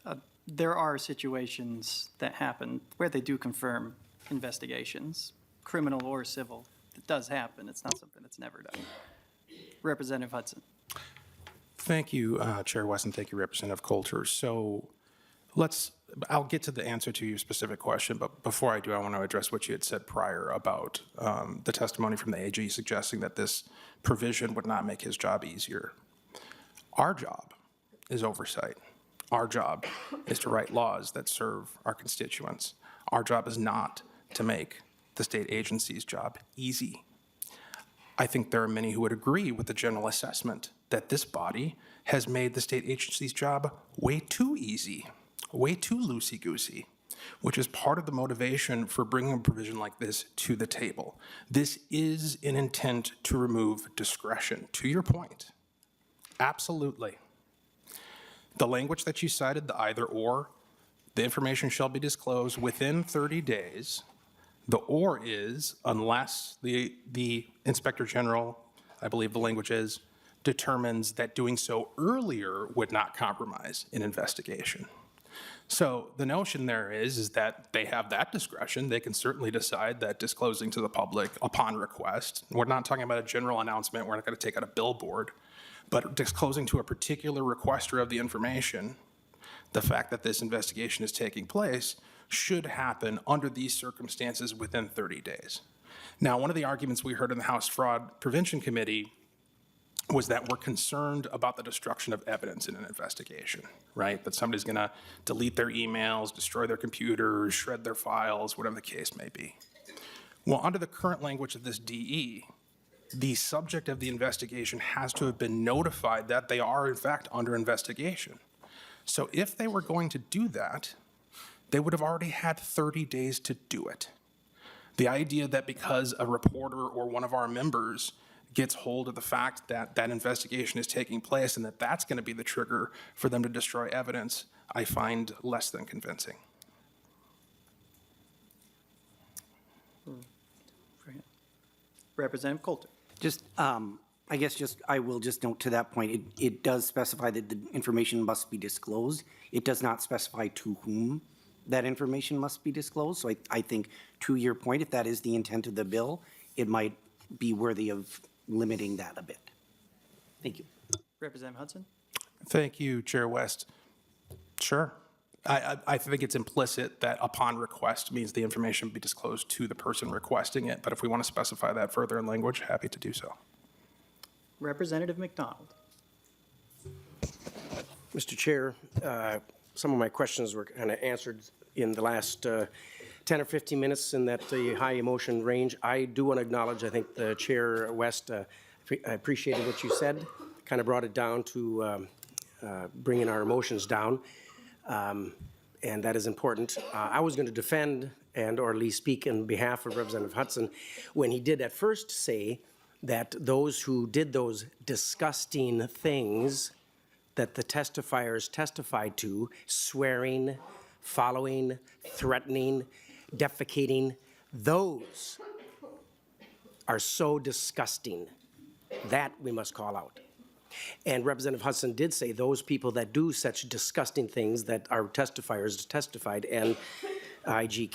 There are situations that happen where they do confirm investigations, criminal or civil. It does happen. It's not something that's never done. Representative Hudson. Thank you, Chair Wesson. Thank you, Representative Coulter. So I'll get to the answer to your specific question, but before I do, I want to address what you had said prior about the testimony from the AG suggesting that this provision would not make his job easier. Our job is oversight. Our job is to write laws that serve our constituents. Our job is not to make the state agency's job easy. I think there are many who would agree with the general assessment that this body has made the state agency's job way too easy, way too loosey-goosey, which is part of the motivation for bringing a provision like this to the table. This is an intent to remove discretion, to your point. Absolutely. The language that you cited, the either or, the information shall be disclosed within 30 days. The or is unless the Inspector General, I believe the language is, determines that doing so earlier would not compromise an investigation. So the notion there is that they have that discretion. They can certainly decide that disclosing to the public upon request, we're not talking about a general announcement, we're not going to take out a billboard, but disclosing to a particular requester of the information, the fact that this investigation is taking place should happen under these circumstances within 30 days. Now, one of the arguments we heard in the House Fraud Prevention Committee was that we're concerned about the destruction of evidence in an investigation, right? That somebody's going to delete their emails, destroy their computers, shred their files, whatever the case may be. Well, under the current language of this DE, the subject of the investigation has to have been notified that they are, in fact, under investigation. So if they were going to do that, they would have already had 30 days to do it. The idea that because a reporter or one of our members gets hold of the fact that that investigation is taking place and that that's going to be the trigger for them to destroy evidence, I find less than convincing. Representative Coulter. Just, I guess I will just note to that point, it does specify that the information must be disclosed. It does not specify to whom that information must be disclosed. So I think, to your point, if that is the intent of the bill, it might be worthy of limiting that a bit. Thank you. Representative Hudson. Thank you, Chair West. Sure. I think it's implicit that upon request means the information be disclosed to the person requesting it, but if we want to specify that further in language, happy to do so. Representative McDonald. Mr. Chair, some of my questions were kind of answered in the last 10 or 15 minutes in that high emotion range. I do want to acknowledge, I think the Chair West, I appreciated what you said, kind of brought it down to bringing our emotions down. And that is important. I was going to defend and or at least speak in behalf of Representative Hudson when he did at first say that those who did those disgusting things that the testifiers testified to, swearing, following, threatening, defecating, those are so disgusting that we must call out. And Representative Hudson did say those people that do such disgusting things that our testifiers testified, and IG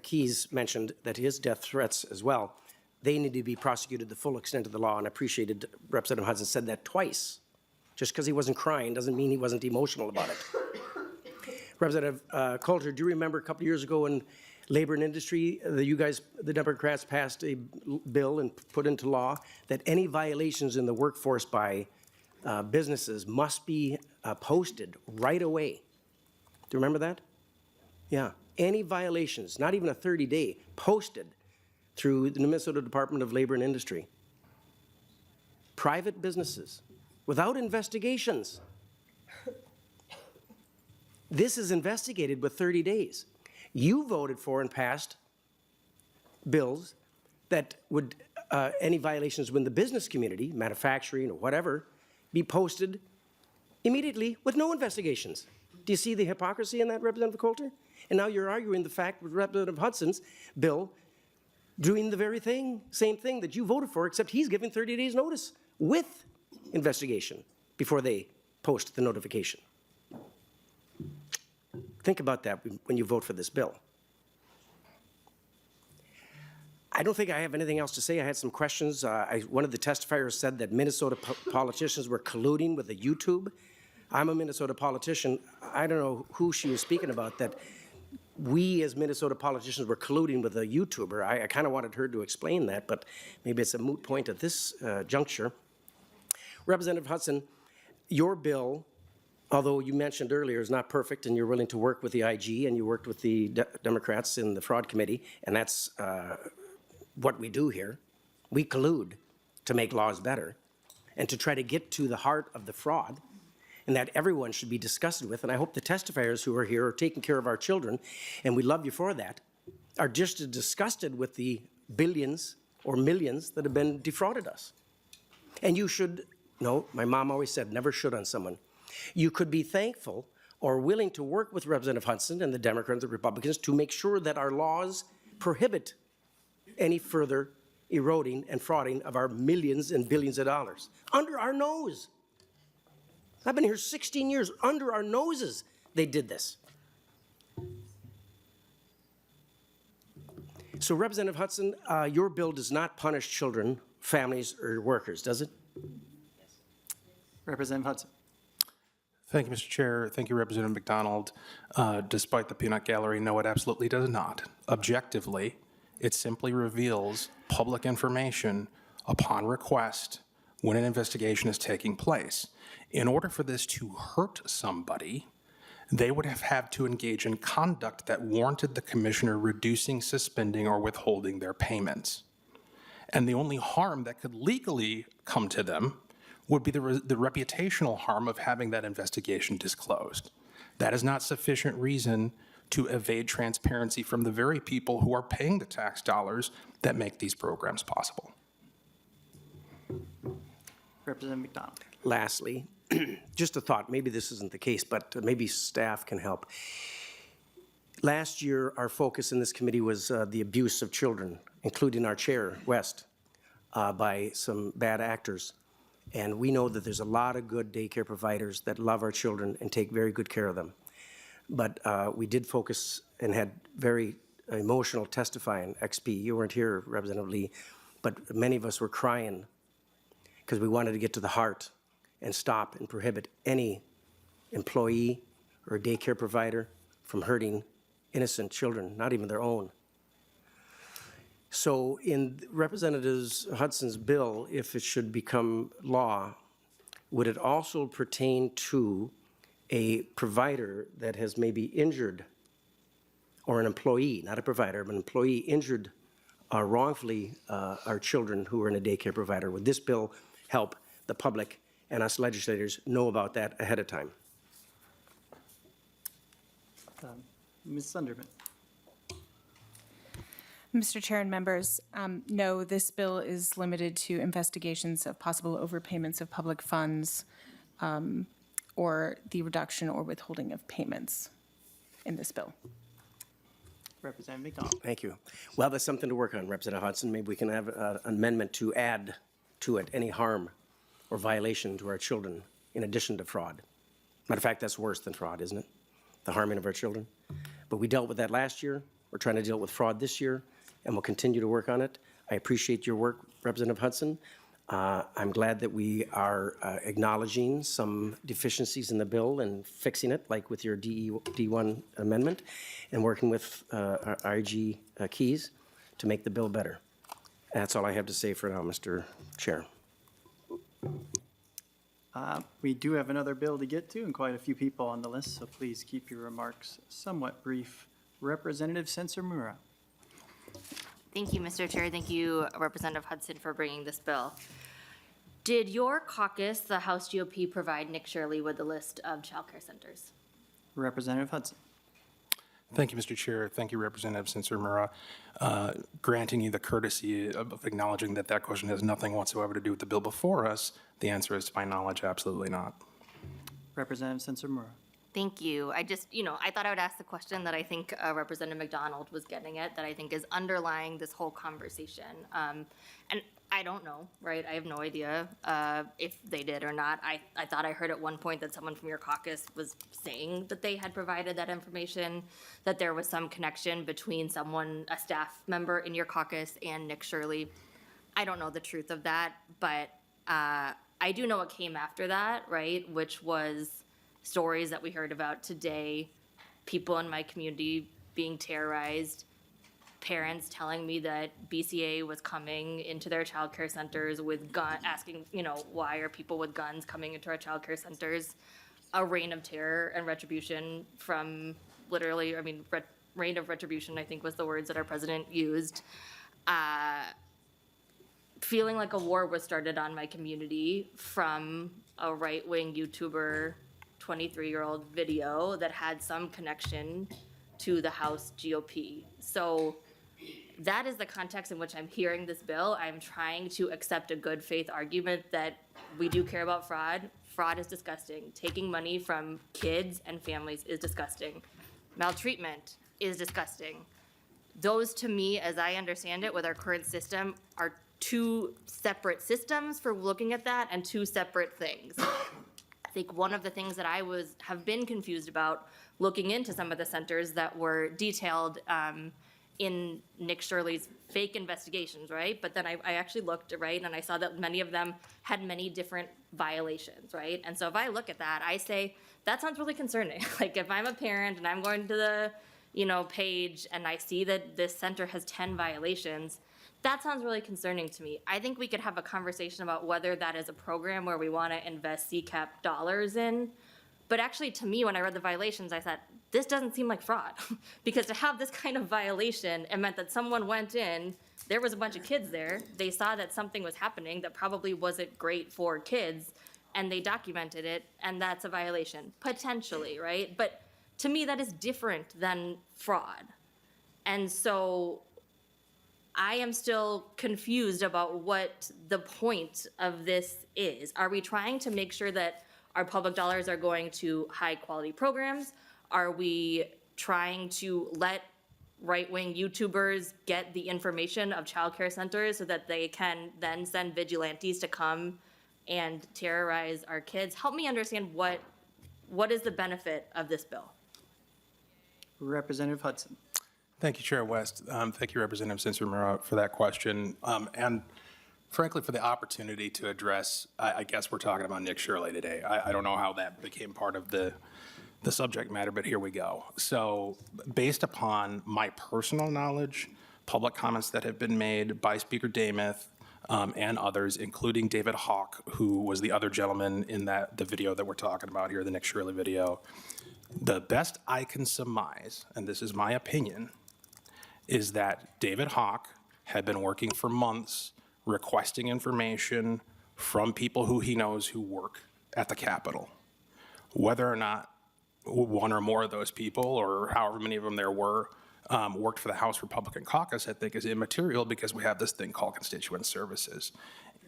Keys mentioned that his death threats as well, they need to be prosecuted the full extent of the law, and I appreciated Representative Hudson said that twice. Just because he wasn't crying doesn't mean he wasn't emotional about it. Representative Coulter, do you remember a couple of years ago in Labor and Industry, the Democrats passed a bill and put into law that any violations in the workforce by businesses must be posted right away. Do you remember that? Yeah. Any violations, not even a 30-day, posted through the Minnesota Department of Labor and Industry. Private businesses, without investigations. This is investigated with 30 days. You voted for and passed bills that would, any violations within the business community, manufacturing or whatever, be posted immediately with no investigations. Do you see the hypocrisy in that, Representative Coulter? And now you're arguing the fact with Representative Hudson's bill doing the very thing, same thing that you voted for, except he's giving 30 days notice with investigation before they post the notification. Think about that when you vote for this bill. I don't think I have anything else to say. I had some questions. One of the testifiers said that Minnesota politicians were colluding with the YouTube. I'm a Minnesota politician. I don't know who she was speaking about, that we as Minnesota politicians were colluding with a YouTuber. I kind of wanted her to explain that, but maybe it's a moot point at this juncture. Representative Hudson, your bill, although you mentioned earlier, is not perfect, and you're willing to work with the IG, and you worked with the Democrats in the fraud committee, and that's what we do here. We collude to make laws better and to try to get to the heart of the fraud, and that everyone should be disgusted with. And I hope the testifiers who are here are taking care of our children, and we love you for that, are just as disgusted with the billions or millions that have been defrauded us. And you should, no, my mom always said, never should on someone. You could be thankful or willing to work with Representative Hudson and the Democrats and Republicans to make sure that our laws prohibit any further eroding and frauding of our millions and billions of dollars. Under our nose. I've been here 16 years. Under our noses, they did this. So, Representative Hudson, your bill does not punish children, families, or workers, does it? Representative Hudson. Thank you, Mr. Chair. Thank you, Representative McDonald. Despite the peanut gallery, no, it absolutely does not. Objectively, it simply reveals public information upon request when an investigation is taking place. In order for this to hurt somebody, they would have had to engage in conduct that warranted the commissioner reducing, suspending, or withholding their payments. And the only harm that could legally come to them would be the reputational harm of having that investigation disclosed. That is not sufficient reason to evade transparency from the very people who are paying the tax dollars that make these programs possible. Representative McDonald. Lastly, just a thought, maybe this isn't the case, but maybe staff can help. Last year, our focus in this committee was the abuse of children, including our chair, West, by some bad actors. And we know that there's a lot of good daycare providers that love our children and take very good care of them. But we did focus and had very emotional testifying. XP, you weren't here, Representative Lee, but many of us were crying because we wanted to get to the heart and stop and prohibit any employee or daycare provider from hurting innocent children, not even their own. So in Representative Hudson's bill, if it should become law, would it also pertain to a provider that has maybe injured, or an employee, not a provider, but an employee injured wrongfully our children who are in a daycare provider? Would this bill help the public and us legislators know about that ahead of time? Ms. Sunderman. Mr. Chair and members, no, this bill is limited to investigations of possible overpayments of public funds or the reduction or withholding of payments in this bill. Representative McDonald. Thank you. Well, that's something to work on, Representative Hudson. Maybe we can have an amendment to add to it any harm or violation to our children in addition to fraud. Matter of fact, that's worse than fraud, isn't it? The harming of our children. But we dealt with that last year. We're trying to deal with fraud this year, and we'll continue to work on it. I appreciate your work, Representative Hudson. I'm glad that we are acknowledging some deficiencies in the bill and fixing it, like with your D1 amendment, and working with our IG Keys to make the bill better. That's all I have to say for now, Mr. Chair. We do have another bill to get to and quite a few people on the list, so please keep your remarks somewhat brief. Representative Sensor-Mura. Thank you, Mr. Chair. Thank you, Representative Hudson, for bringing this bill. Did your caucus, the House GOP, provide Nick Shirley with a list of childcare centers? Representative Hudson. Thank you, Mr. Chair. Thank you, Representative Sensor-Mura. Granting you the courtesy of acknowledging that that question has nothing whatsoever to do with the bill before us, the answer is, to my knowledge, absolutely not. Representative Sensor-Mura. Thank you. I just, I thought I would ask the question that I think Representative McDonald was getting at, that I think is underlying this whole conversation. And I don't know, right? I have no idea if they did or not. I thought I heard at one point that someone from your caucus was saying that they had provided that information, that there was some connection between someone, a staff member in your caucus, and Nick Shirley. I don't know the truth of that, but I do know what came after that, right? Which was stories that we heard about today, people in my community being terrorized, parents telling me that BCA was coming into their childcare centers with asking, why are people with guns coming into our childcare centers? A reign of terror and retribution from literally, reign of retribution, I think was the words that our president used. Feeling like a war was started on my community from a right-wing YouTuber 23-year-old video that had some connection to the House GOP. So that is the context in which I'm hearing this bill. I'm trying to accept a good faith argument that we do care about fraud. Fraud is disgusting. Taking money from kids and families is disgusting. Maltreatment is disgusting. Those, to me, as I understand it, with our current system, are two separate systems for looking at that and two separate things. I think one of the things that I have been confused about looking into some of the centers that were detailed in Nick Shirley's fake investigations, right? But then I actually looked, right, and I saw that many of them had many different violations, right? And so if I look at that, I say, that sounds really concerning. Like if I'm a parent and I'm going to the, page and I see that this center has 10 violations, that sounds really concerning to me. I think we could have a conversation about whether that is a program where we want to invest CCAP dollars in. But actually, to me, when I read the violations, I thought, this doesn't seem like fraud. Because to have this kind of violation, it meant that someone went in, there was a bunch of kids there, they saw that something was happening that probably wasn't great for kids, and they documented it, and that's a violation, potentially, right? But to me, that is different than fraud. And so I am still confused about what the point of this is. Are we trying to make sure that our public dollars are going to high-quality programs? Are we trying to let right-wing YouTubers get the information of childcare centers so that they can then send vigilantes to come and terrorize our kids? Help me understand what is the benefit of this bill? Representative Hudson. Thank you, Chair West. Thank you, Representative Cincin-Romero, for that question. And frankly, for the opportunity to address, I guess we're talking about Nick Shirley today. I don't know how that became part of the subject matter, but here we go. So based upon my personal knowledge, public comments that have been made by Speaker Dameth and others, including David Hawk, who was the other gentleman in the video that we're talking about here, the Nick Shirley video, the best I can surmise, and this is my opinion, is that David Hawk had been working for months requesting information from people who he knows who work at the Capitol. Whether or not one or more of those people, or however many of them there were, worked for the House Republican Caucus, I think is immaterial because we have this thing called constituent services.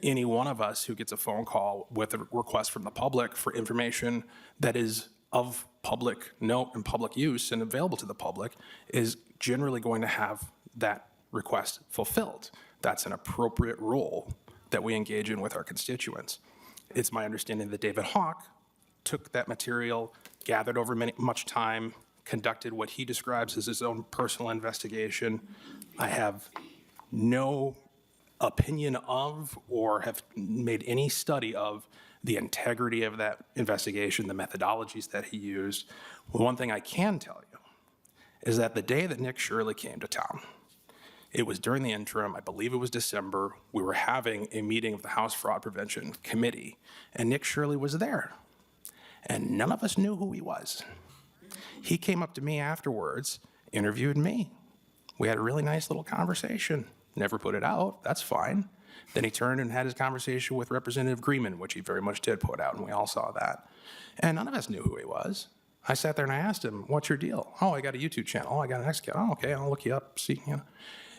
Any one of us who gets a phone call with a request from the public for information that is of public note and public use and available to the public is generally going to have that request fulfilled. That's an appropriate role that we engage in with our constituents. It's my understanding that David Hawk took that material, gathered over much time, conducted what he describes as his own personal investigation. I have no opinion of or have made any study of the integrity of that investigation, the methodologies that he used. Well, one thing I can tell you is that the day that Nick Shirley came to town, it was during the interim, I believe it was December, we were having a meeting of the House Fraud Prevention Committee, and Nick Shirley was there. And none of us knew who he was. He came up to me afterwards, interviewed me. We had a really nice little conversation. Never put it out, that's fine. Then he turned and had his conversation with Representative Greenman, which he very much did put out, and we all saw that. And none of us knew who he was. I sat there and I asked him, what's your deal? Oh, I got a YouTube channel. Oh, I got an X account. Oh, okay, I'll look you up, see, you know.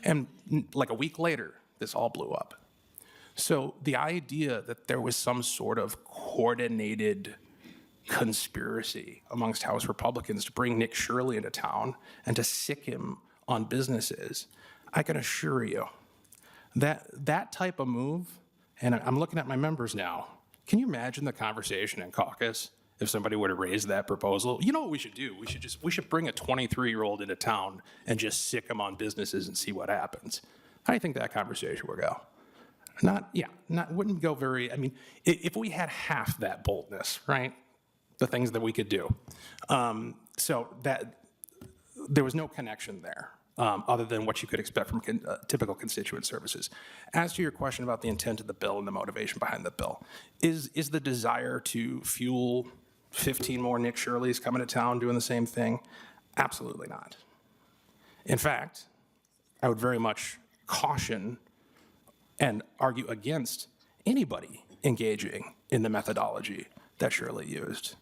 And like a week later, this all blew up. So the idea that there was some sort of coordinated conspiracy amongst House Republicans to bring Nick Shirley into town and to sick him on businesses, I can assure you that that type of move, and I'm looking at my members now, can you imagine the conversation in caucus if somebody were to raise that proposal? You know what we should do? We should bring a 23-year-old into town and just sick him on businesses and see what happens. How do you think that conversation would go? Wouldn't go very, I mean, if we had half that boldness, right? The things that we could do. So that there was no connection there other than what you could expect from typical constituent services. As to your question about the intent of the bill and the motivation behind the bill, is the desire to fuel 15 more Nick Shirleys coming to town doing the same thing? Absolutely not. In fact, I would very much caution and argue against anybody engaging in the methodology that Shirley used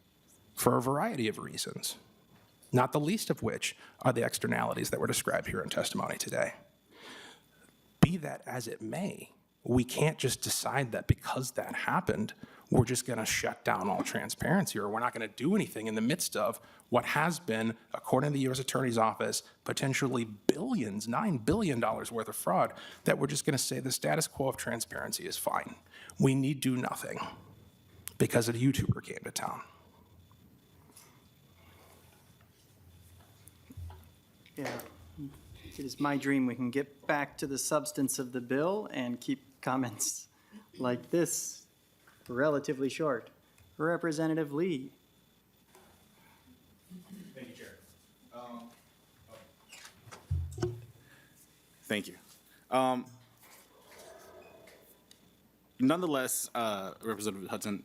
for a variety of reasons, not the least of which are the externalities that were described here in testimony today. Be that as it may, we can't just decide that because that happened, we're just going to shut down all transparency, or we're not going to do anything in the midst of what has been, according to the U.S. Attorney's Office, potentially billions, $9 billion worth of fraud, that we're just going to say the status quo of transparency is fine. We need do nothing because a YouTuber came to town. Yeah, it is my dream we can get back to the substance of the bill and keep comments like this relatively short. Representative Lee. Thank you, Chair. Thank you. Nonetheless, Representative Hudson,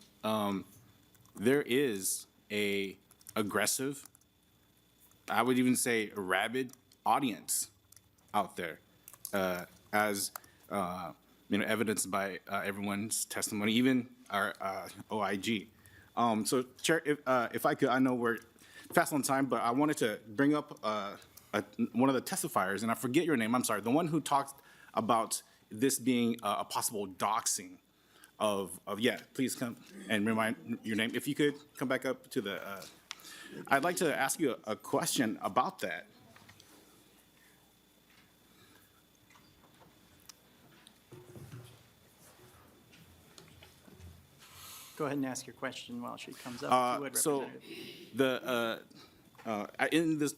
there is a aggressive, I would even say a rabid audience out there, as evidenced by everyone's testimony, even our OIG. So, Chair, if I could, I know we're fast on time, but I wanted to bring up one of the testifiers, and I forget your name. I'm sorry, the one who talked about this being a possible doxing yeah, please come and remind your name. If you could come back up to the, I'd like to ask you a question about that. Go ahead and ask your question while she comes up, if you would, So Representative. in this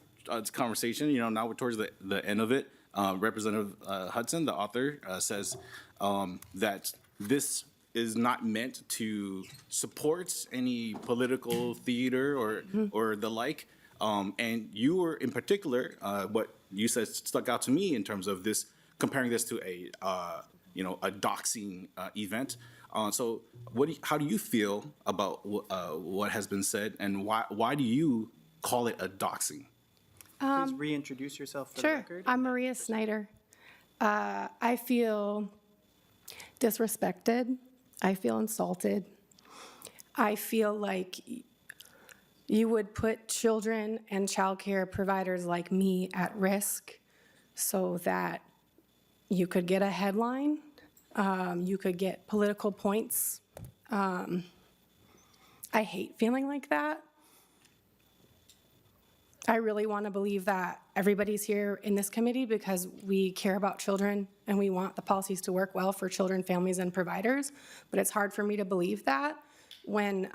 conversation, now we're towards the end of it, Representative Hudson, the author, says that this is not meant to support any political theater or the like. And you were in particular, what you said stuck out to me in terms of this, comparing this to a doxing event. So how do you feel about what has been said, and why do you call it a doxing? Please reintroduce yourself for the Sure. record. I'm Maria Snyder. I feel disrespected. I feel insulted. I feel like you would put children and childcare providers like me at risk so that you could get a headline, you could get political points. I hate feeling like that. I really want to believe that everybody's here in this committee because we care about children and we want the policies to work well for children, families, and providers. But it's hard for me to believe that when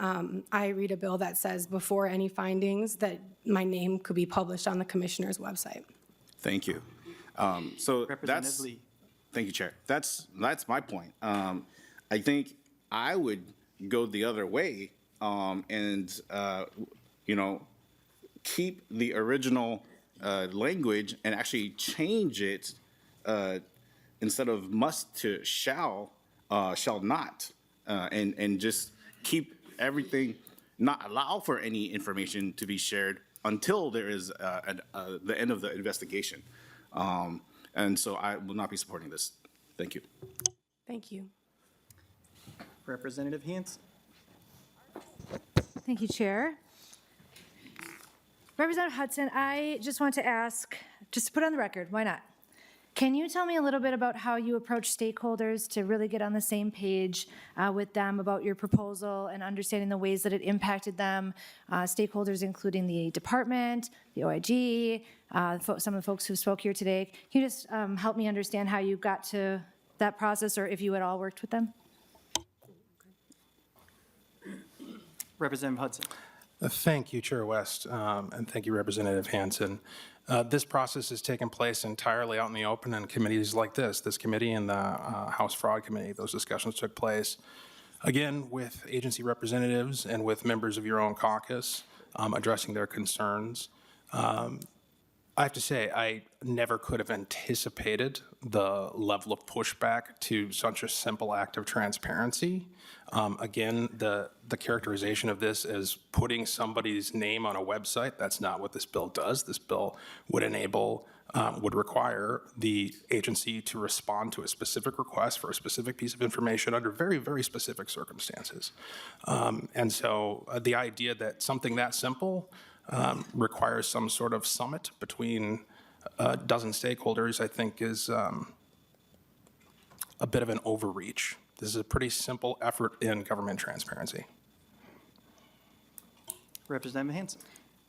I read a bill that says before any findings that my name could be published on the commissioner's website. Thank you. So Representative Lee. thank you, Chair. That's my point. I think I would go the other way and keep the original language and actually change it instead of must to shall not, and just keep everything, not allow for any information to be shared until there is the end of the investigation. And so I will not be supporting this. Thank you. Thank you. Representative Hanson. Thank you, Chair. Representative Hudson, I just want to ask, just to put on the record, why not? Can you tell me a little bit about how you approach stakeholders to really get on the same page with them about your proposal and understanding the ways that it impacted them, stakeholders including the department, the OIG, some of the folks who spoke here today? Can you just help me understand how you got to that process, or if you at all worked with them? Representative Hudson. Thank you, Chair West, and thank you, Representative Hanson. This process has taken place entirely out in the open in committees like this committee and the House Fraud Committee. Those discussions took place, again, with agency representatives and with members of your own caucus addressing their concerns. I have to say, I never could have anticipated the level of pushback to such a simple act of transparency. Again, the characterization of this as putting somebody's name on a website, that's not what this bill does. This bill would enable, would require the agency to respond to a specific request for a specific piece of information under very, very specific circumstances. And so the idea that something that simple requires some sort of summit between a dozen stakeholders, I think is a bit of an overreach. This is a pretty simple effort in government transparency. Representative Hanson.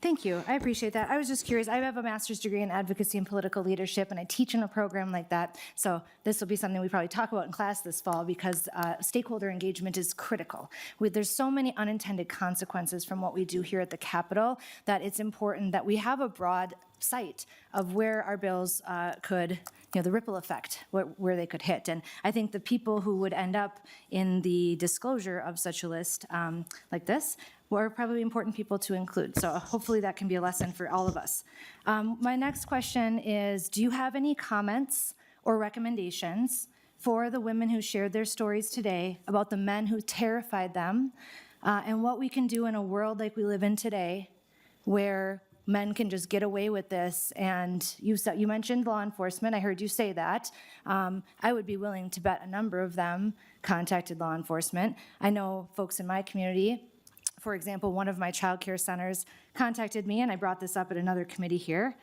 Thank you. I appreciate that. I was just curious. I have a master's degree in advocacy and political leadership, and I teach in a program like that. So this will be something we probably talk about in class this fall because stakeholder engagement is critical. There's so many unintended consequences from what we do here at the Capitol that it's important that we have a broad sight of where our bills could, the ripple effect, where they could hit. And I think the people who would end up in the disclosure of such a list like this were probably important people to include. So hopefully that can be a lesson for all of us. My next question is, do you have any comments or recommendations for the women who shared their stories today about the men who terrified them and what we can do in a world like we live in today where men can just get away with this? And you mentioned law enforcement. I heard you say that. I would be willing to bet a number of them contacted law enforcement. I know folks in my community. For example, one of my child care centers contacted me, and I brought this up at another committee here.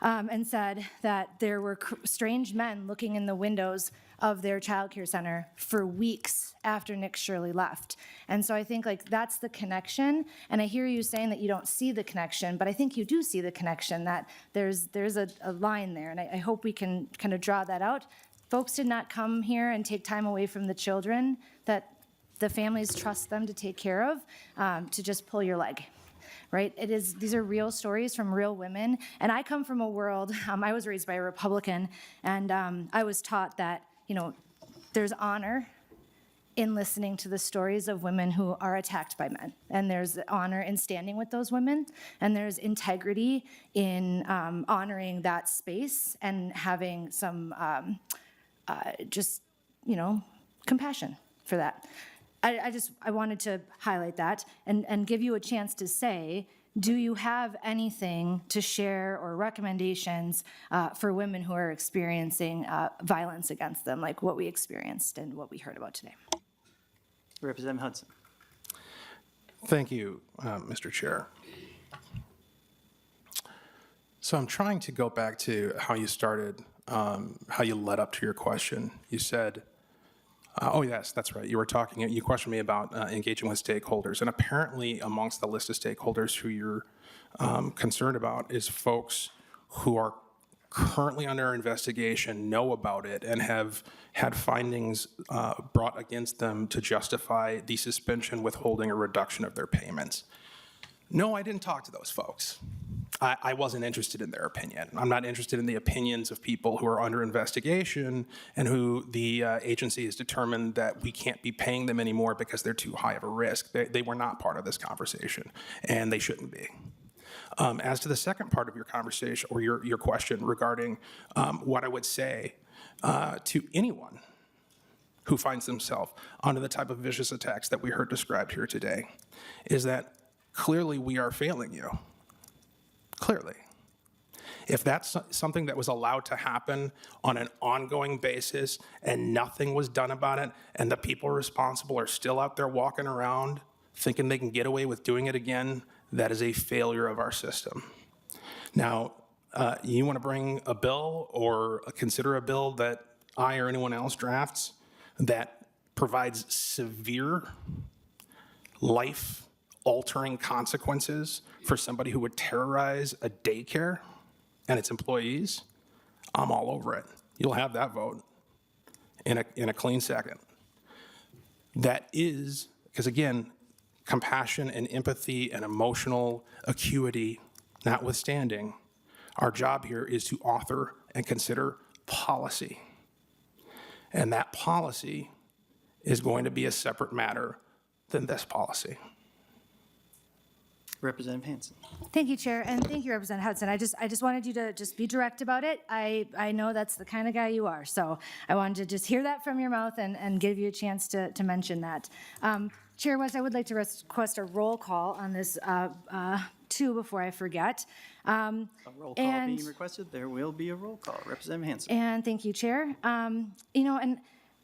and said that there were strange men looking in the windows of their childcare center for weeks after Nick Shirley left. And so I think like that's the connection. And I hear you saying that you don't see the connection, but I think you do see the connection, that there's a line there. And I hope we can kind of draw that out. Folks did not come here and take time away from the children that the families trust them to take care of, to just pull your leg. Right? These are real stories from real women. And I come from a world, I was raised by a Republican, and I was taught that, there's honor in listening to the stories of women who are attacked by men. And there's honor in standing with those women. And there's integrity in honoring that space and having some compassion for that. I wanted to highlight that and give you a chance to say, do you have anything to share or recommendations for women who are experiencing violence against them, like what we experienced and what we heard about today? Representative Hudson. Thank you, Mr. Chair. So I'm trying to go back to how you started, how you led up to your question. You said, oh, yes, that's right. You questioned me about engaging with stakeholders. And apparently amongst the list of stakeholders who you're concerned about is folks who are currently under investigation, know about it, and have had findings brought against them to justify the suspension, withholding, or reduction of their payments. No, I didn't talk to those folks. I wasn't interested in their opinion. I'm not interested in the opinions of people who are under investigation and who the agency has determined that we can't be paying them anymore because they're too high of a risk. They were not part of this conversation, and they shouldn't be. As to the second part of your conversation, or your question regarding what I would say to anyone who finds themselves under the type of vicious attacks that we heard described here today, is that clearly we are failing you. Clearly. If that's something that was allowed to happen on an ongoing basis and nothing was done about it, and the people responsible are still out there walking around thinking they can get away with doing it again, that is a failure of our system. Now, you want to bring a bill or consider a bill that I or anyone else drafts that provides severe life-altering consequences for somebody who would terrorize a daycare and its employees, I'm all over it. You'll have that vote in a clean second. That is, because again, compassion and empathy and emotional acuity notwithstanding, our job here is to author and consider policy. And that policy is going to be a separate matter than this policy. Representative Hansen. Thank you, Chair, and thank you, Representative Hudson. I just wanted you to just be direct about it. I know that's the kind of guy you are, so I wanted to just hear that from your mouth and give you a chance to mention that. Chair West, I would like to request a roll call on this too before I forget. A roll call being requested. There will be a roll call. Representative Hansen. And thank you, Chair. And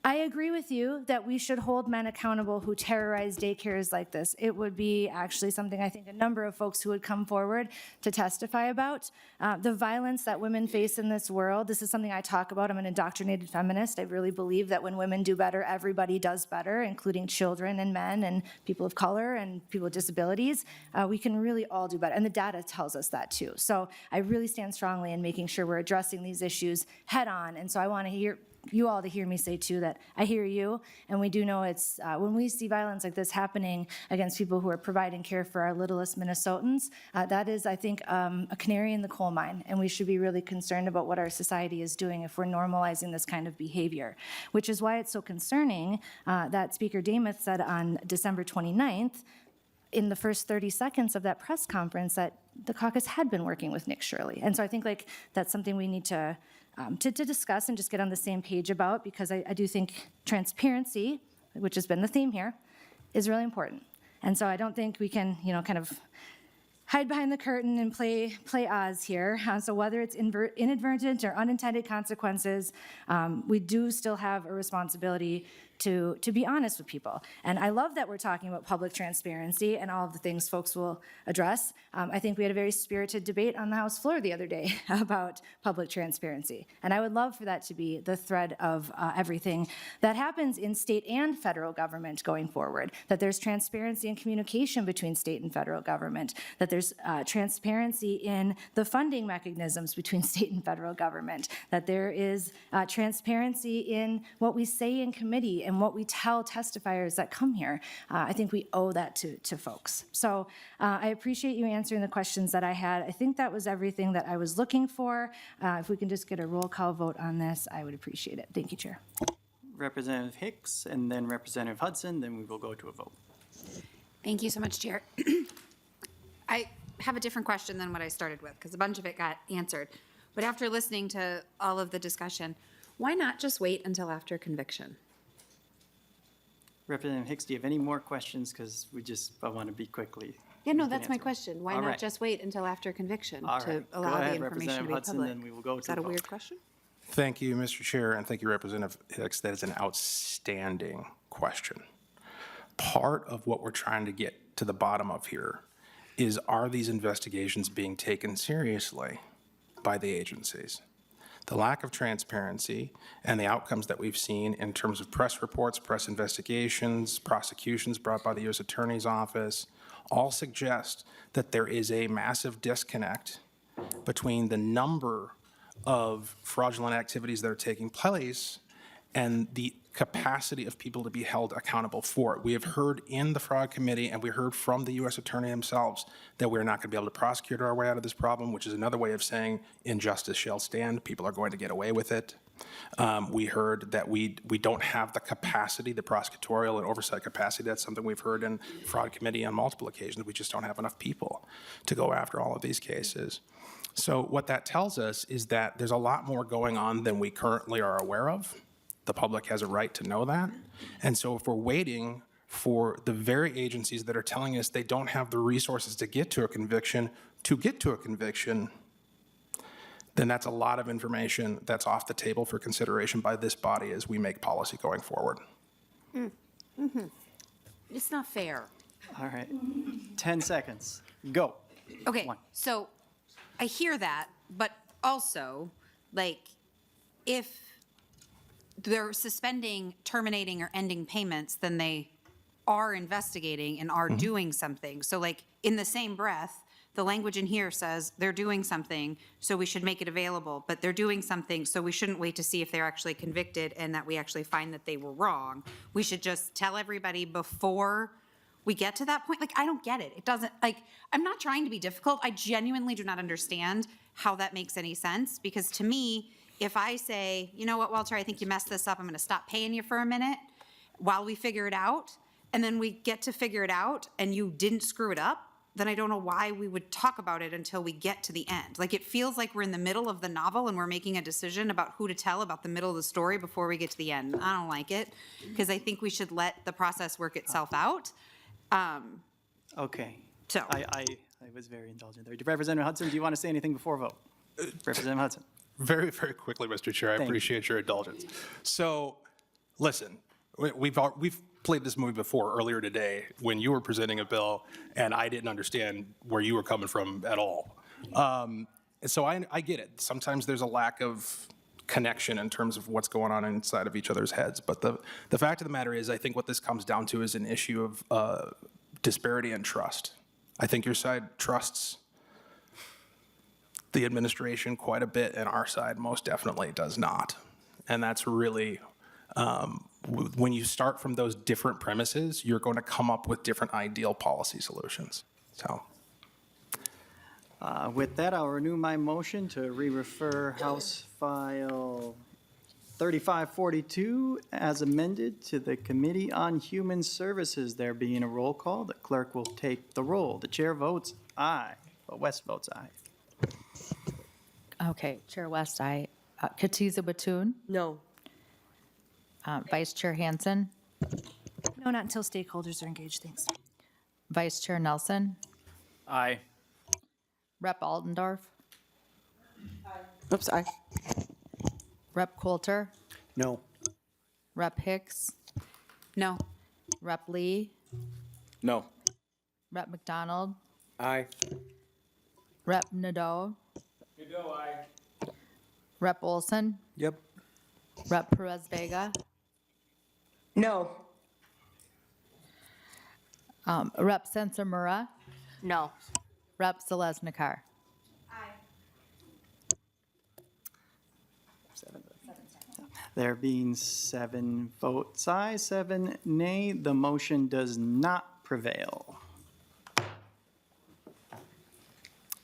I agree with you that we should hold men accountable who terrorize daycares like this. It would be actually something I think a number of folks who would come forward to testify about. The violence that women face in this world, this is something I talk about. I'm an indoctrinated feminist. I really believe that when women do better, everybody does better, including children and men and people of color and people with disabilities. We can really all do better, and the data tells us that too. So I really stand strongly in making sure we're addressing these issues head on, and so I want to hear you all to hear me say too that I hear you, and we do know it's when we see violence like this happening against people who are providing care for our littlest Minnesotans, that is, I think, a canary in the coal mine, and we should be really concerned about what our society is doing if we're normalizing this kind of behavior, which is why it's so concerning that Speaker Demuth said on December 29th, in the first 30 seconds of that press conference, that the caucus had been working with Nick Shirley. And so I think like that's something we need to discuss and just get on the same page about, because I do think transparency, which has been the theme here, is really important. And so I don't think we can, kind of hide behind the curtain and play Oz here. So whether it's inadvertent or unintended consequences, we do still have a responsibility to be honest with people. And I love that we're talking about public transparency and all of the things folks will address. I think we had a very spirited debate on the House floor the other day about public transparency. And I would love for that to be the thread of everything that happens in state and federal government going forward, that there's transparency and communication between state and federal government, that there's transparency in the funding mechanisms between state and federal government, that there is transparency in what we say in committee and what we tell testifiers that come here. I think we owe that to folks. So I appreciate you answering the questions that I had. I think that was everything that I was looking for. If we can just get a roll call vote on this, I would appreciate it. Thank you, Chair. Representative Hicks and then Representative Hudson, then we will go to a vote. Thank you so much, Chair. I have a different question than what I started with, because a bunch of it got answered. But after listening to all of the discussion, why not just wait until after conviction? Representative Hicks, do you have any more questions? Because I want to be quickly. Yeah, no, we can that's my answer. question. Why All not right. just wait until after conviction All to right. Go allow the ahead, information to Representative be Hudson, public? then we will go Is to that a vote. weird question? Thank you, Mr. Chair, and thank you, Representative Hicks. That is an outstanding question. Part of what we're trying to get to the bottom of here is, are these investigations being taken seriously by the agencies? The lack of transparency and the outcomes that we've seen in terms of press reports, press investigations, prosecutions brought by the U.S. Attorney's Office, all suggest that there is a massive disconnect between the number of fraudulent activities that are taking place and the capacity of people to be held accountable for it. We have heard in the fraud committee, and we heard from the U.S. Attorney themselves, that we're not going to be able to prosecute our way out of this problem, which is another way of saying injustice shall stand. People are going to get away with it. We heard that we don't have the capacity, the prosecutorial and oversight capacity. That's something we've heard in fraud committee on multiple occasions. We just don't have enough people to go after all of these cases. So what that tells us is that there's a lot more going on than we currently are aware of. The public has a right to know that. And so if we're waiting for the very agencies that are telling us they don't have the resources to get to a conviction, then that's a lot of information that's off the table for consideration by this body as we make policy going forward. It's not fair. All right. 10 seconds. Go. Okay, One. so I hear that, but also, like, if they're suspending, terminating, or ending payments, then they are investigating and are doing something. So, like, in the same breath, the language in here says they're doing something, so we should make it available, but they're doing something, so we shouldn't wait to see if they're actually convicted and that we actually find that they were wrong. We should just tell everybody before we get to that point. Like, I don't get it. It doesn't, like, I'm not trying to be difficult. I genuinely do not understand how that makes any sense, because to me, if I say, you know what, Walter, I think you messed this up, I'm going to stop paying you for a minute while we figure it out, and then we get to figure it out and you didn't screw it up, then I don't know why we would talk about it until we get to the end. Like, it feels like we're in the middle of the novel and we're making a decision about who to tell about the middle of the story before we get to the end. I don't like it, because I think we should let the process work itself out. Okay. So. I was very indulgent there. Representative Hudson, do you want to say anything before vote? Representative Hudson. Very, very quickly, Mr. Chair, I Thank you. appreciate your indulgence. So, listen, we've played this movie before earlier today when you were presenting a bill and I didn't understand where you were coming from at all. So I get it. Sometimes there's a lack of connection in terms of what's going on inside of each other's heads. But the fact of the matter is, I think what this comes down to is an issue of disparity and trust. I think your side trusts the administration quite a bit, and our side most definitely does not. And that's really, when you start from those different premises, you're going to come up with different ideal policy solutions. So. With that, I'll renew my motion to re-refer House File 3542 as amended to the Committee on Human Services. There being a roll call, the clerk will take the roll. The chair votes aye, but West votes aye. Okay, Chair West, aye. Katiza Batoon? No. Vice Chair Hansen? No, not until stakeholders are engaged, thanks. Vice Chair Nelson? Aye. Rep. Aldendorf? Oops, aye. Rep. Coulter? No. Rep. Hicks? No. Rep Lee, No. Rep McDonald, Aye. Rep Nadeau. Rep Olson, Yep. Rep Perez Vega, No. Rep Sensamura, No. Rep Zeleznikar. There being 7 votes aye, 7 nay, the motion does not prevail.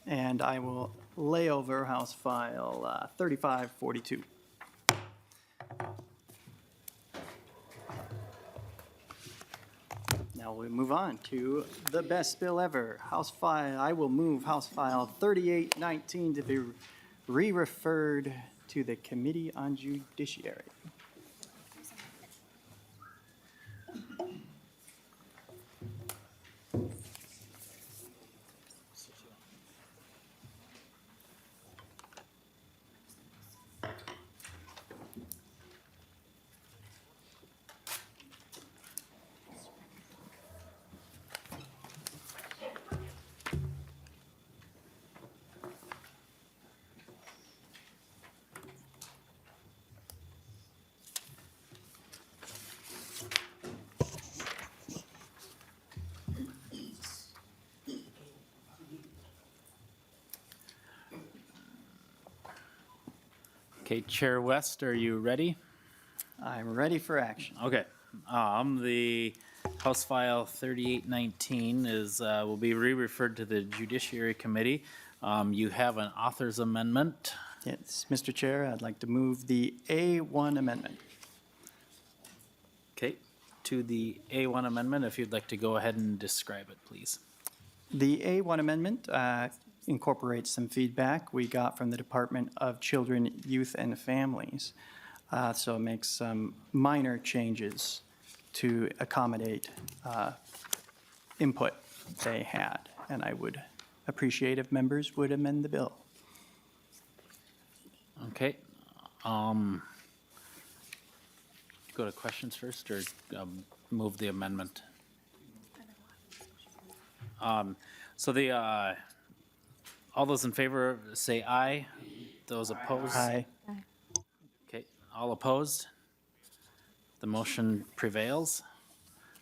And I will lay over House File 3542. Now we move on to the best bill ever, I will move House File 3819 to be re-referred to the Committee on Judiciary. Okay, Chair West, are you ready? I'm ready for action. Okay. The House File 3819 will be re-referred to the Judiciary Committee. You have an author's amendment. Yes, Mr. Chair, I'd like to move the A1 amendment. Okay, to the A1 amendment, if you'd like to go ahead and describe it, please. The A1 amendment incorporates some feedback we got from the Department of Children, Youth, and Families. So it makes some minor changes to accommodate input they had. And I would appreciate if members would amend the bill. Okay. Go to questions first, or move the amendment? So all those in favor say aye. Those opposed? Aye. Okay, all opposed? The motion prevails.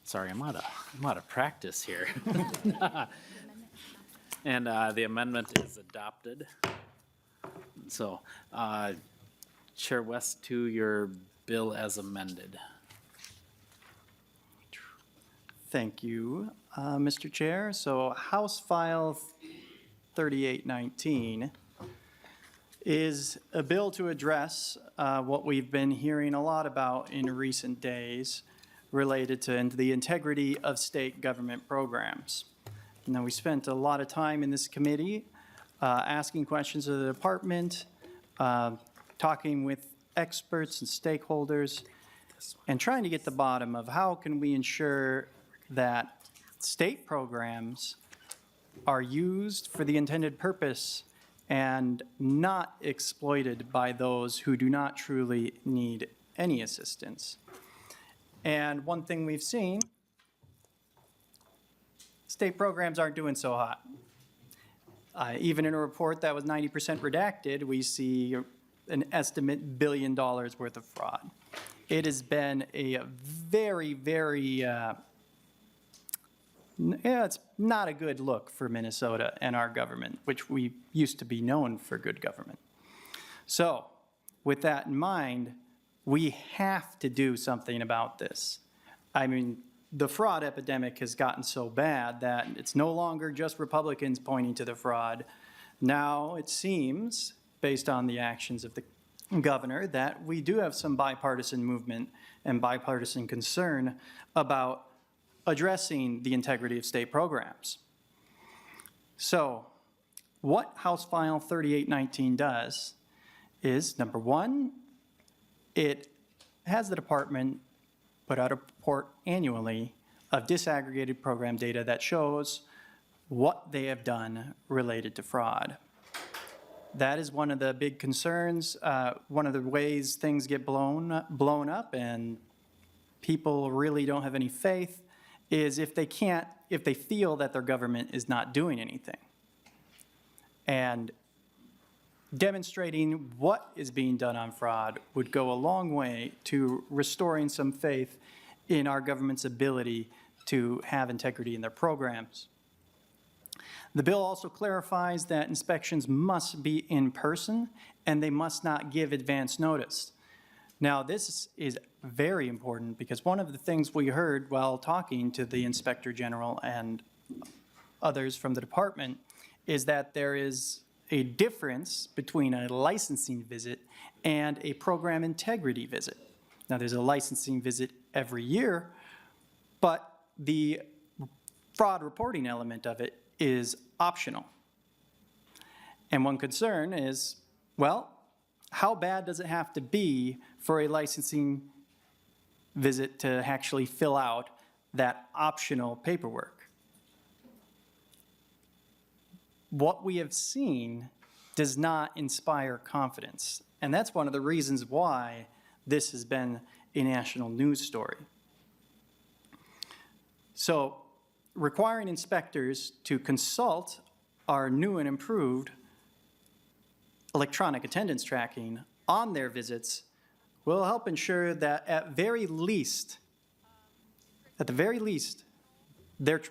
Sorry, I'm out of practice here. And the amendment is adopted. So, Chair West, to your bill as amended. Thank you, Mr. Chair. So House File 3819 is a bill to address what we've been hearing a lot about in recent days related to the integrity of state government programs. Now, we spent a lot of time in this committee asking questions of the department, talking with experts and stakeholders, and trying to get to the bottom of how can we ensure that state programs are used for the intended purpose and not exploited by those who do not truly need any assistance. And one thing we've seen, state programs aren't doing so hot. Even in a report that was 90% redacted, we see an estimate $1 billion worth of fraud. It has been a very, very, it's not a good look for Minnesota and our government, which we used to be known for good government. So with that in mind, we have to do something about this. I mean, the fraud epidemic has gotten so bad that it's no longer just Republicans pointing to the fraud. Now it seems, based on the actions of the governor, that we do have some bipartisan movement and bipartisan concern about addressing the integrity of state programs. So what House File 3819 does is, number one, it has the department put out a report annually of disaggregated program data that shows what they have done related to fraud. That is one of the big concerns, one of the ways things get blown up and people really don't have any faith is if they feel that their government is not doing anything. And demonstrating what is being done on fraud would go a long way to restoring some faith in our government's ability to have integrity in their programs. The bill also clarifies that inspections must be in person and they must not give advance notice. Now, this is very important because one of the things we heard while talking to the Inspector General and others from the department is that there is a difference between a licensing visit and a program integrity visit. Now, there's a licensing visit every year, but the fraud reporting element of it is optional. And one concern is, well, how bad does it have to be for a licensing visit to actually fill out that optional paperwork? What we have seen does not inspire confidence. And that's one of the reasons why this has been a national news story. So, requiring inspectors to consult our new and improved electronic attendance tracking on their visits will help ensure that at the very least, they're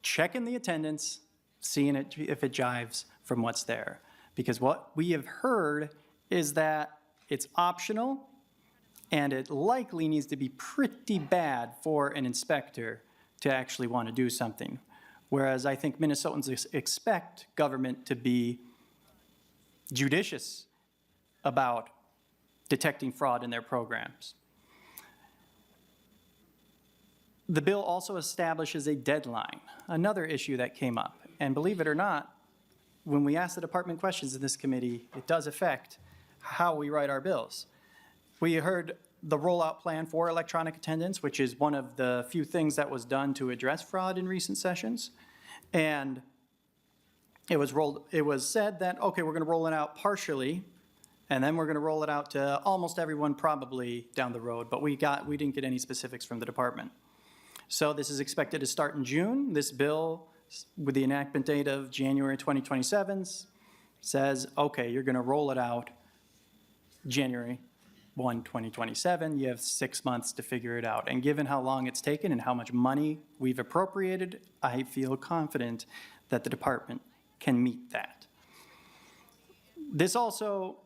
checking the attendance, seeing it, if it jives from what's there. Because what we have heard is that it's optional and it likely needs to be pretty bad for an inspector to actually want to do something. Whereas I think Minnesotans expect government to be judicious about detecting fraud in their programs. The bill also establishes a deadline, another issue that came up. And believe it or not, when we ask the department questions in this committee, it does affect how we write our bills. We heard the rollout plan for electronic attendance, which is one of the few things that was done to address fraud in recent sessions. And it was said that, okay, we're going to roll it out partially, and then we're going to roll it out to almost everyone probably down the road, but we didn't get any specifics from the department. So this is expected to start in June. This bill, with the enactment date of January 2027, says, okay, you're going to roll it out January 1, 2027. You have 6 months to figure it out. And given how long it's taken and how much money we've appropriated, I feel confident that the department can meet that. This also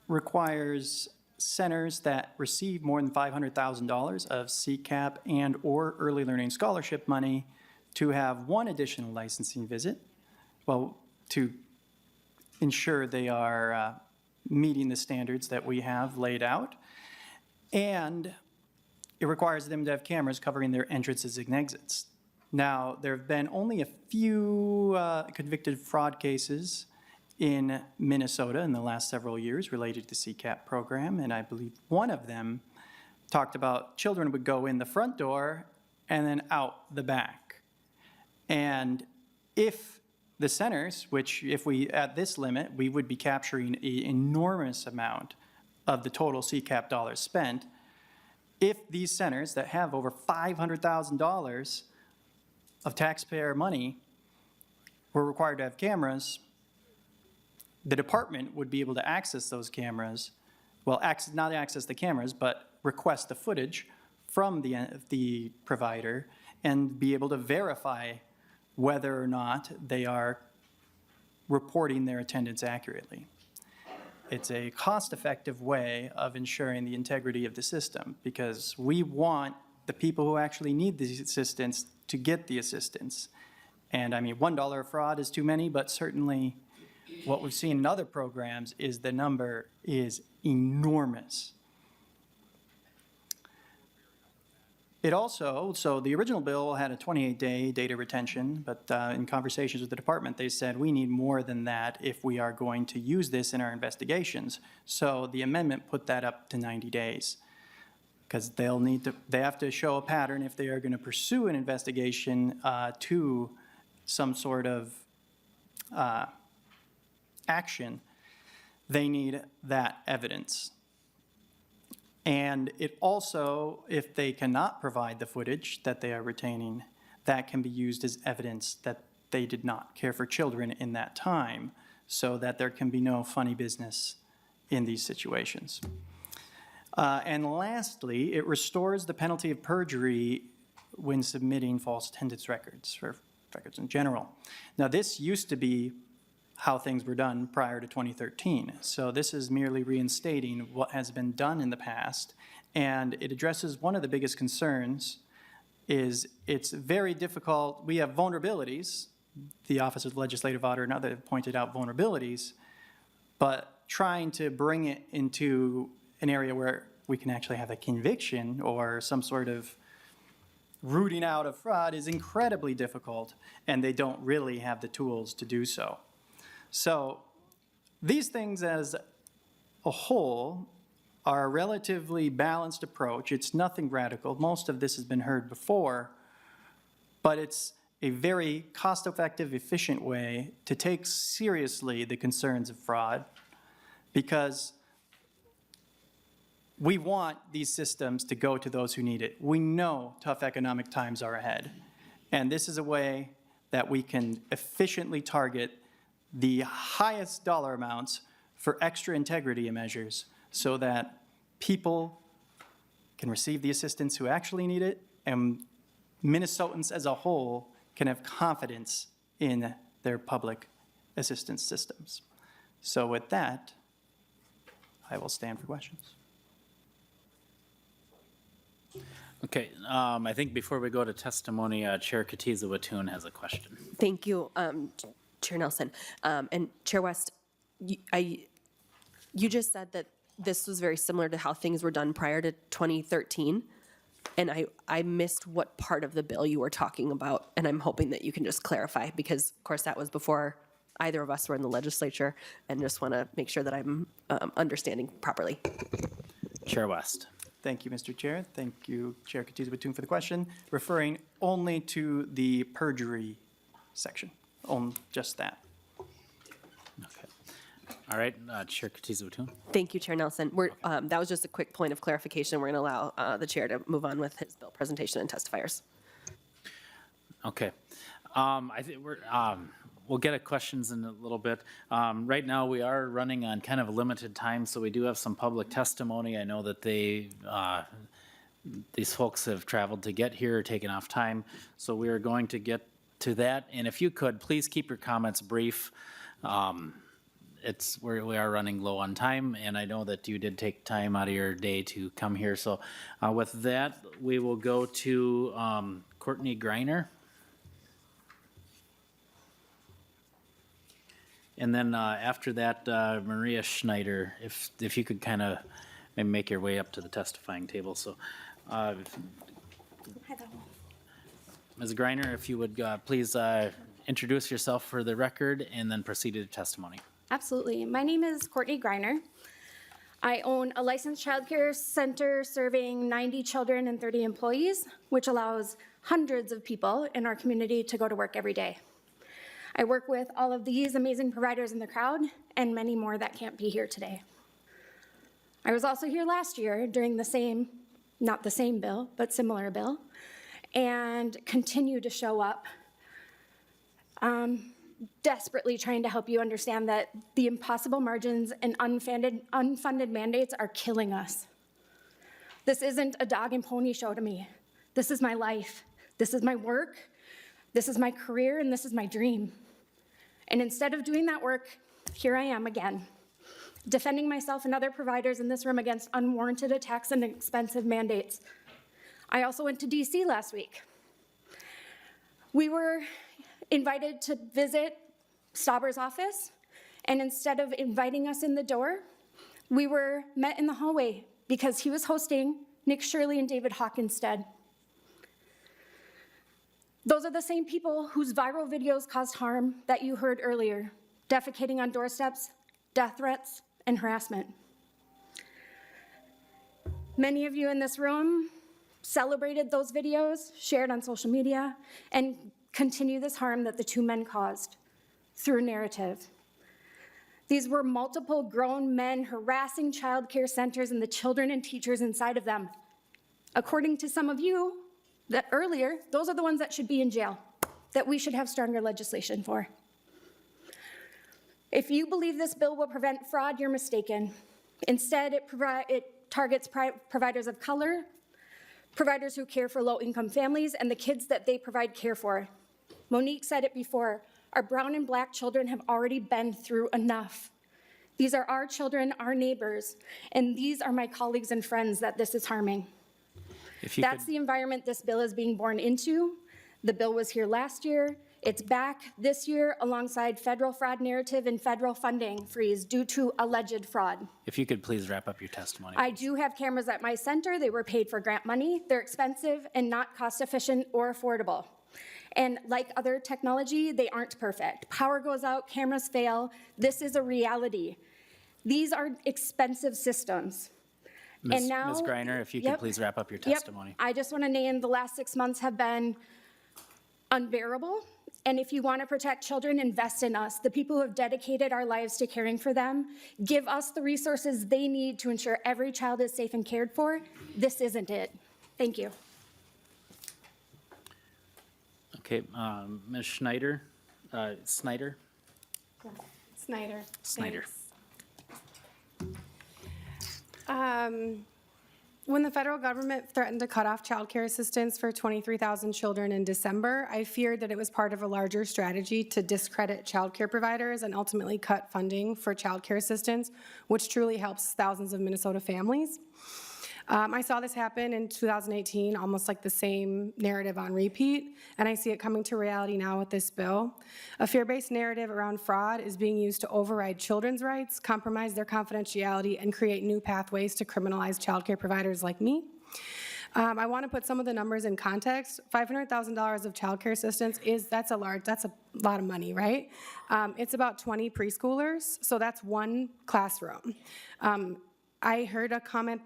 requires centers that receive more than $500,000 of CCAP and or early learning scholarship money to have one additional licensing visit, well, to ensure they are meeting the standards that we have laid out. And it requires them to have cameras covering their entrances and exits. Now, there have been only a few convicted fraud cases in Minnesota in the last several years related to the CCAP program, and I believe one of them talked about children would go in the front door and then out the back. And if the centers, which if we at this limit, we would be capturing an enormous amount of the total CCAP dollars spent, if these centers that have over $500,000 of taxpayer money were required to have cameras, the department would be able to access those cameras, well, not access the cameras, but request the footage from the provider and be able to verify whether or not they are reporting their attendance accurately. It's a cost-effective way of ensuring the integrity of the system because we want the people who actually need the assistance to get the assistance. And I mean, $1 of fraud is too many, but certainly what we've seen in other programs is the number is enormous. It also, so the original bill had a 28-day data retention, but in conversations with the department, they said we need more than that if we are going to use this in our investigations. So the amendment put that up to 90 days because they have to show a pattern if they are going to pursue an investigation to some sort of action. They need that evidence. And it also, if they cannot provide the footage that they are retaining, that can be used as evidence that they did not care for children in that time, so that there can be no funny business in these situations. And lastly, it restores the penalty of perjury when submitting false attendance records, or records in general. Now, this used to be how things were done prior to 2013. So this is merely reinstating what has been done in the past, and it addresses one of the biggest concerns is it's very difficult. We have vulnerabilities. The Office of Legislative Auditor and others have pointed out vulnerabilities, but trying to bring it into an area where we can actually have a conviction or some sort of rooting out of fraud is incredibly difficult, and they don't really have the tools to do so. So these things as a whole are a relatively balanced approach. It's nothing radical. Most of this has been heard before, but it's a very cost-effective, efficient way to take seriously the concerns of fraud, because we want these systems to go to those who need it. We know tough economic times are ahead, and this is a way that we can efficiently target the highest dollar amounts for extra integrity measures so that people can receive the assistance who actually need it, and Minnesotans as a whole can have confidence in their public assistance systems. So with that, I will stand for questions. Okay, I think before we go to testimony, Chair Katiza-Wattoon has a question. Thank you, Chair Nelson. And Chair West, you just said that this was very similar to how things were done prior to 2013. And I missed what part of the bill you were talking about, and I'm hoping that you can just clarify, because of course that was before either of us were in the legislature, and just want to make sure that I'm understanding properly. Chair West. Thank you, Mr. Chair. Thank you, Chair Katiza-Wattoon, for the question. Referring only to the perjury section, on just that. Okay. All right, Chair Katiza-Wattoon. Thank you, Chair Nelson. That was just a quick point of clarification. We're going to allow the chair to move on with his bill presentation and testifiers. Okay. I think we'll get at questions in a little bit. Right now, we are running on kind of a limited time, so we do have some public testimony. I know that these folks have traveled to get here, taken off time, so we are going to get to that. And if you could, please keep your comments brief. We are running low on time, and I know that you did take time out of your day to come here. So with that, we will go to Courtney Greiner. And then after that, Maria Schneider, if you could kind of maybe make your way up to the testifying table. So Ms. Greiner, if you would please introduce yourself for the record and then proceed to testimony. Absolutely. My name is Courtney Greiner. I own a licensed childcare center serving 90 children and 30 employees, which allows hundreds of people in our community to go to work every day. I work with all of these amazing providers in the crowd and many more that can't be here today. I was also here last year during the same, not the same bill, but similar bill, and continue to show up desperately trying to help you understand that the impossible margins and unfunded mandates are killing us. This isn't a dog and pony show to me. This is my life. This is my work. This is my career, and this is my dream. And instead of doing that work, here I am again, defending myself and other providers in this room against unwarranted attacks and expensive mandates. I also went to DC last week. We were invited to visit Stauber's office, and instead of inviting us in the door, we were met in the hallway because he was hosting Nick Shirley and David Hawk instead. Those are the same people whose viral videos caused harm that you heard earlier, defecating on doorsteps, death threats, and harassment. Many of you in this room celebrated those videos, shared on social media, and continue this harm that the two men caused through narrative. These were multiple grown men harassing childcare centers and the children and teachers inside of them. According to some of you that earlier, those are the ones that should be in jail, that we should have stronger legislation for. If you believe this bill will prevent fraud, you're mistaken. Instead, it targets providers of color, providers who care for low-income families, and the kids that they provide care for. Monique said it before, our brown and black children have already been through enough. These are our children, our neighbors, and these are my colleagues and friends that this is harming. That's the environment this bill is being born into. The bill was here last year. It's back this year alongside federal fraud narrative and federal funding freeze due to alleged fraud. If you could please wrap up your testimony. I do have cameras at my center. They were paid for grant money. They're expensive and not cost efficient or affordable. And like other technology, they aren't perfect. Power goes out, cameras fail. This is a reality. These are expensive systems. Ms. Greiner, if you could please wrap up your testimony. I just want to name the last 6 months have been unbearable. And if you want to protect children, invest in us, the people who have dedicated our lives to caring for them. Give us the resources they need to ensure every child is safe and cared for. This isn't it. Thank you. Okay, Ms. Snyder. Snyder. Snyder. When the federal government threatened to cut off child care assistance for 23,000 children in December, I feared that it was part of a larger strategy to discredit child care providers and ultimately cut funding for child care assistance, which truly helps thousands of Minnesota families. I saw this happen in 2018, almost like the same narrative on repeat, and I see it coming to reality now with this bill. A fear-based narrative around fraud is being used to override children's rights, compromise their confidentiality, and create new pathways to criminalize child care providers like me. I want to put some of the numbers in context. $500,000 of child care assistance that's a lot of money, right? It's about 20 preschoolers, so that's one classroom. I heard a comment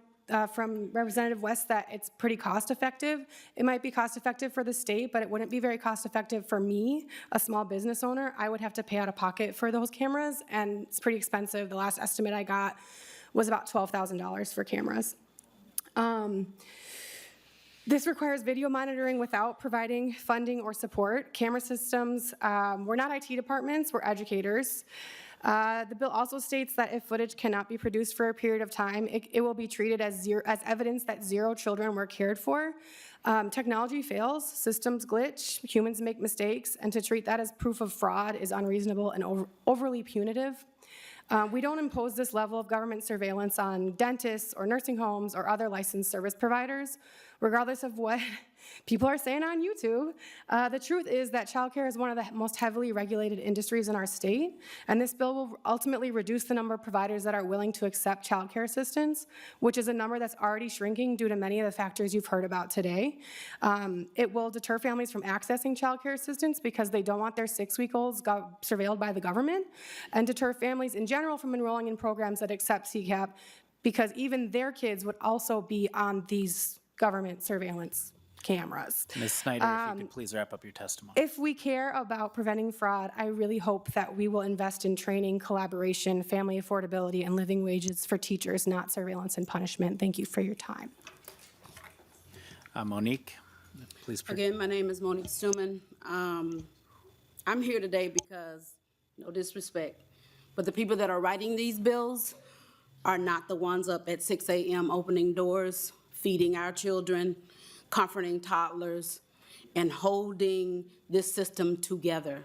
from Representative West that it's pretty cost effective. It might be cost effective for the state, but it wouldn't be very cost effective for me, a small business owner. I would have to pay out of pocket for those cameras, and it's pretty expensive. The last estimate I got was about $12,000 for cameras. This requires video monitoring without providing funding or support. Camera systems, we're not IT departments, we're educators. The bill also states that if footage cannot be produced for a period of time, it will be treated as evidence that 0 children were cared for. Technology fails, systems glitch, humans make mistakes, and to treat that as proof of fraud is unreasonable and overly punitive. We don't impose this level of government surveillance on dentists or nursing homes or other licensed service providers, regardless of what people are saying on YouTube. The truth is that childcare is one of the most heavily regulated industries in our state, and this bill will ultimately reduce the number of providers that are willing to accept childcare assistance, which is a number that's already shrinking due to many of the factors you've heard about today. It will deter families from accessing childcare assistance because they don't want their 6-week-olds surveilled by the government, and deter families in general from enrolling in programs that accept CCAP because even their kids would also be on these government surveillance cameras. Ms. Snyder, if you could please wrap up your testimony. If we care about preventing fraud, I really hope that we will invest in training, collaboration, family affordability, and living wages for teachers, not surveillance and punishment. Thank you for your time. Monique, please. Again, my name is Monique Stuman. I'm here today because, no disrespect, but the people that are writing these bills are not the ones up at 6 a.m. opening doors, feeding our children, comforting toddlers, and holding this system together.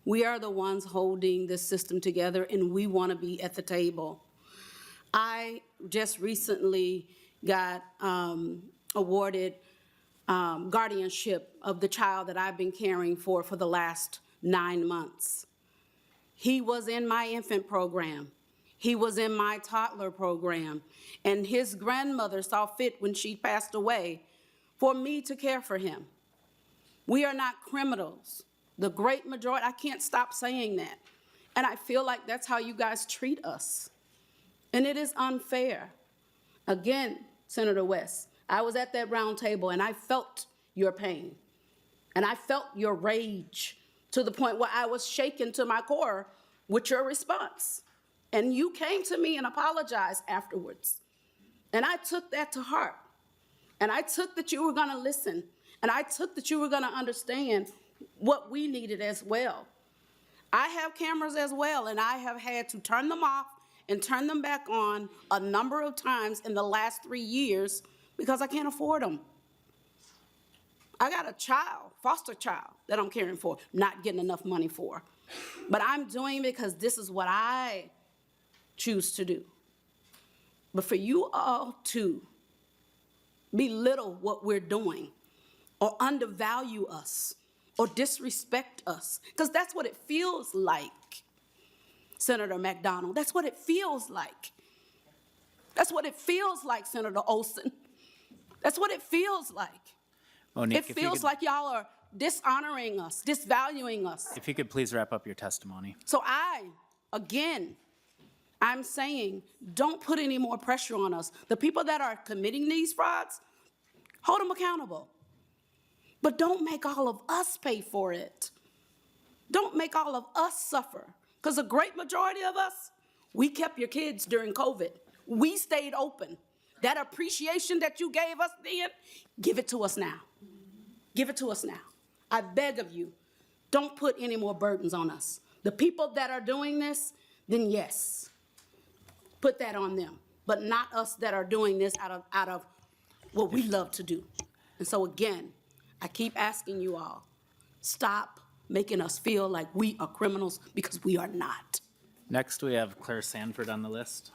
We are the ones holding this system together, and we want to be at the table. I just recently got awarded guardianship of the child that I've been caring for the last 9 months. He was in my infant program. He was in my toddler program, and his grandmother saw fit when she passed away for me to care for him. We are not criminals. The great majority, I can't stop saying that. And I feel like that's how you guys treat us. And it is unfair. Again, Senator West, I was at that round table and I felt your pain. And I felt your rage to the point where I was shaken to my core with your response. And you came to me and apologized afterwards. And I took that to heart. And I took that you were going to listen. And I took that you were going to understand what we needed as well. I have cameras as well, and I have had to turn them off and turn them back on a number of times in the last 3 years because I can't afford them. I got a child, foster child, that I'm caring for, not getting enough money for. But I'm doing it because this is what I choose to do. But for you all to belittle what we're doing or undervalue us or disrespect us, because that's what it feels like, Senator McDonald. That's what it feels like. That's what it feels like, Senator Olson. That's what it feels like. Monique, It if you feels could- like y'all are dishonoring us, disvaluing us. If you could please wrap up your testimony. So I'm saying, don't put any more pressure on us. The people that are committing these frauds, hold them accountable. But don't make all of us pay for it. Don't make all of us suffer. Because a great majority of us, we kept your kids during COVID. We stayed open. That appreciation that you gave us then, give it to us now. Give it to us now. I beg of you, don't put any more burdens on us. The people that are doing this, then yes, put that on them, but not us that are doing this out of what we love to do. And so again, I keep asking you all, stop making us feel like we are criminals because we are not. Next, we have Claire Sanford on the list.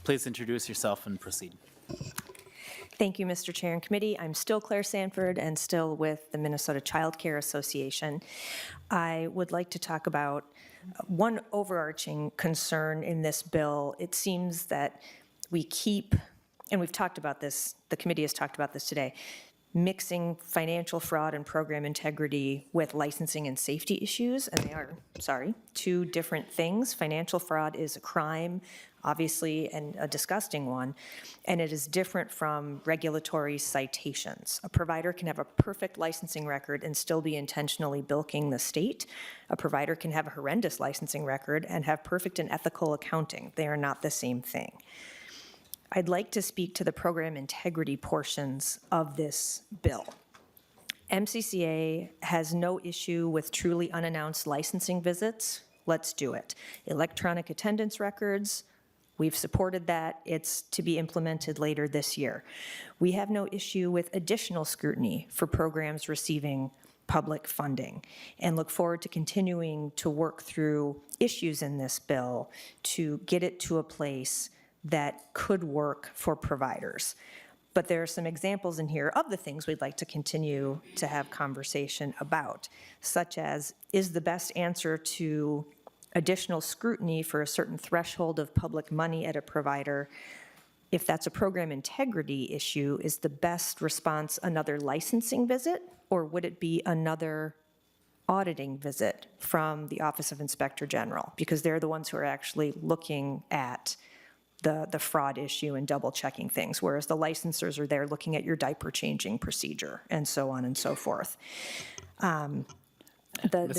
Please introduce yourself and proceed. Thank you, Mr. Chair and Committee. I'm still Claire Sanford and still with the Minnesota Child Care Association. I would like to talk about one overarching concern in this bill. It seems that we keep, and we've talked about this, the committee has talked about this today, mixing financial fraud and program integrity with licensing and safety issues, and they are, two different things. Financial fraud is a crime, obviously, and a disgusting one, and it is different from regulatory citations. A provider can have a perfect licensing record and still be intentionally bilking the state. A provider can have a horrendous licensing record and have perfect and ethical accounting. They are not the same thing. I'd like to speak to the program integrity portions of this bill. MCCA has no issue with truly unannounced licensing visits. Let's do it. Electronic attendance records, we've supported that. It's to be implemented later this year. We have no issue with additional scrutiny for programs receiving public funding and look forward to continuing to work through issues in this bill to get it to a place that could work for providers. But there are some examples in here of the things we'd like to continue to have conversation about, such as, is the best answer to additional scrutiny for a certain threshold of public money at a provider, if that's a program integrity issue, is the best response another licensing visit, or would it be another auditing visit from the Office of Inspector General? Because they're the ones who are actually looking at the fraud issue and double checking things, whereas the licensors are there looking at your diaper changing procedure and so on and so forth. The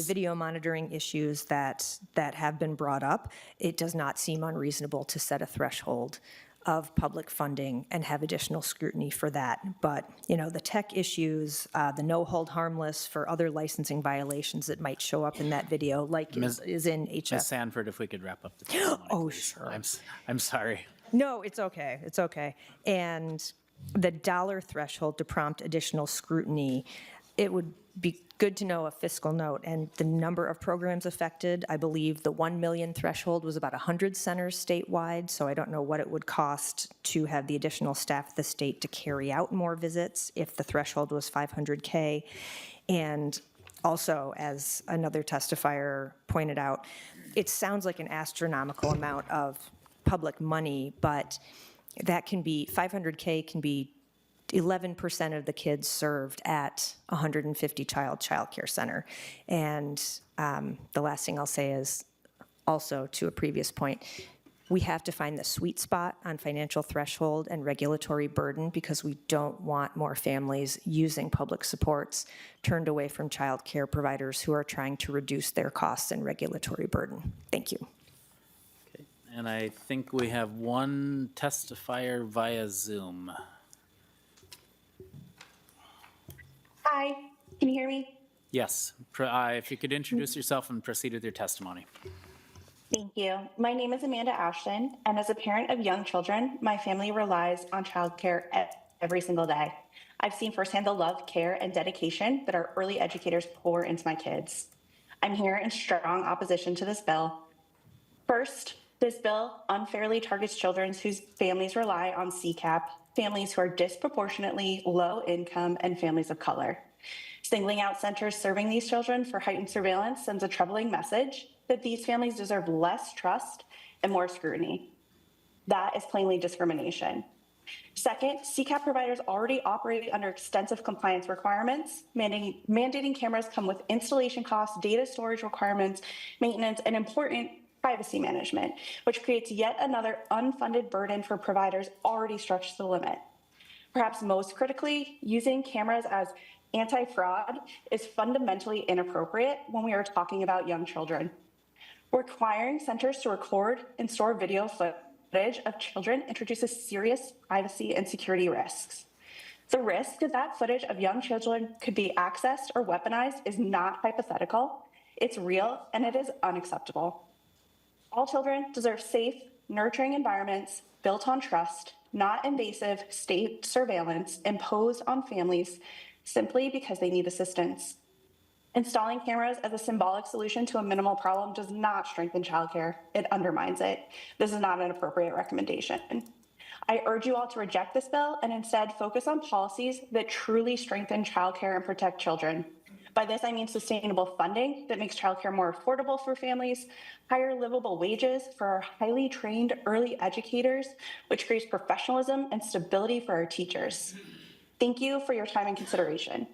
video monitoring issues that have been brought up, it does not seem unreasonable to set a threshold of public funding and have additional scrutiny for that. But, the tech issues, the no hold harmless for other licensing violations that might show up in that video, like is in HF. Ms. Sanford, if we could wrap up the testimony. Oh, please. sure. I'm sorry. No, it's okay, it's okay. And the dollar threshold to prompt additional scrutiny, it would be good to know a fiscal note and the number of programs affected. I believe the 1 million threshold was about 100 centers statewide, so I don't know what it would cost to have the additional staff at the state to carry out more visits if the threshold was 500K. And also, as another testifier pointed out, it sounds like an astronomical amount of public money, but that can be, 500K can be 11% of the kids served at 150 child care center. And the last thing I'll say is also to a previous point, We have to find the sweet spot on financial threshold and regulatory burden because we don't want more families using public supports turned away from child care providers who are trying to reduce their costs and regulatory burden. Thank you. And I think we have one testifier via Zoom. Hi, can you hear me? Yes, if you could introduce yourself and proceed with your testimony. Thank you. My name is Amanda Ashton, and as a parent of young children, my family relies on childcare every single day. I've seen firsthand the love, care, and dedication that our early educators pour into my kids. I'm here in strong opposition to this bill. First, this bill unfairly targets children whose families rely on CCAP, families who are disproportionately low income, and families of color. Singling out centers serving these children for heightened surveillance sends a troubling message that these families deserve less trust and more scrutiny. That is plainly discrimination. Second, CCAP providers already operate under extensive compliance requirements. Mandating cameras come with installation costs, data storage requirements, maintenance, and important privacy management, which creates yet another unfunded burden for providers already stretched to the limit. Perhaps most critically, using cameras as anti-fraud is fundamentally inappropriate when we are talking about young children. Requiring centers to record and store video footage of children introduces serious privacy and security risks. The risk that that footage of young children could be accessed or weaponized is not hypothetical. It's real, and it is unacceptable. All children deserve safe, nurturing environments built on trust, not invasive state surveillance imposed on families simply because they need assistance. Installing cameras as a symbolic solution to a minimal problem does not strengthen childcare. It undermines it. This is not an appropriate recommendation. I urge you all to reject this bill and instead focus on policies that truly strengthen childcare and protect children. By this, I mean sustainable funding that makes childcare more affordable for families, higher livable wages for our highly trained early educators, which creates professionalism and stability for our teachers. Thank you for your time and consideration.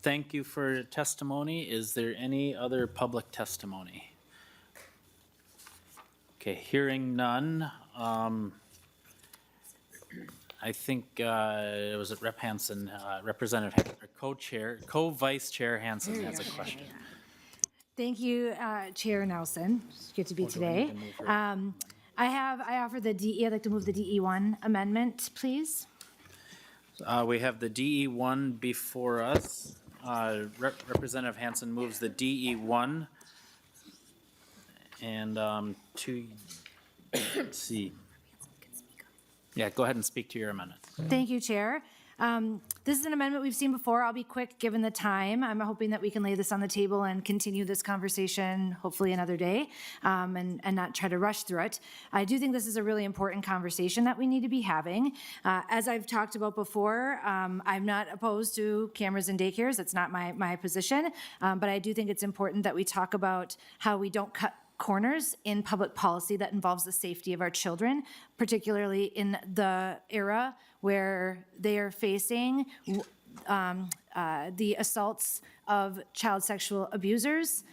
Thank you for your testimony. Is there any other public testimony? Okay, hearing none. I think it was Rep. Hansen, Representative, Co-Vice Chair Hansen has a question. Thank you, Chair Nelson. It's good to be today. I offer the DE, I'd like to move the DE1 amendment, please. We have the DE1 before us. Representative Hansen moves the DE1. And let's see. Yeah, go ahead and speak to your amendment. Thank you, Chair. This is an amendment we've seen before. I'll be quick given the time. I'm hoping that we can lay this on the table and continue this conversation hopefully another day and not try to rush through it. I do think this is a really important conversation that we need to be having. As I've talked about before, I'm not opposed to cameras in daycares. That's not my position. But I do think it's important that we talk about how we don't cut corners in public policy that involves the safety of our children, particularly in the era where they are facing the assaults of child sexual abusers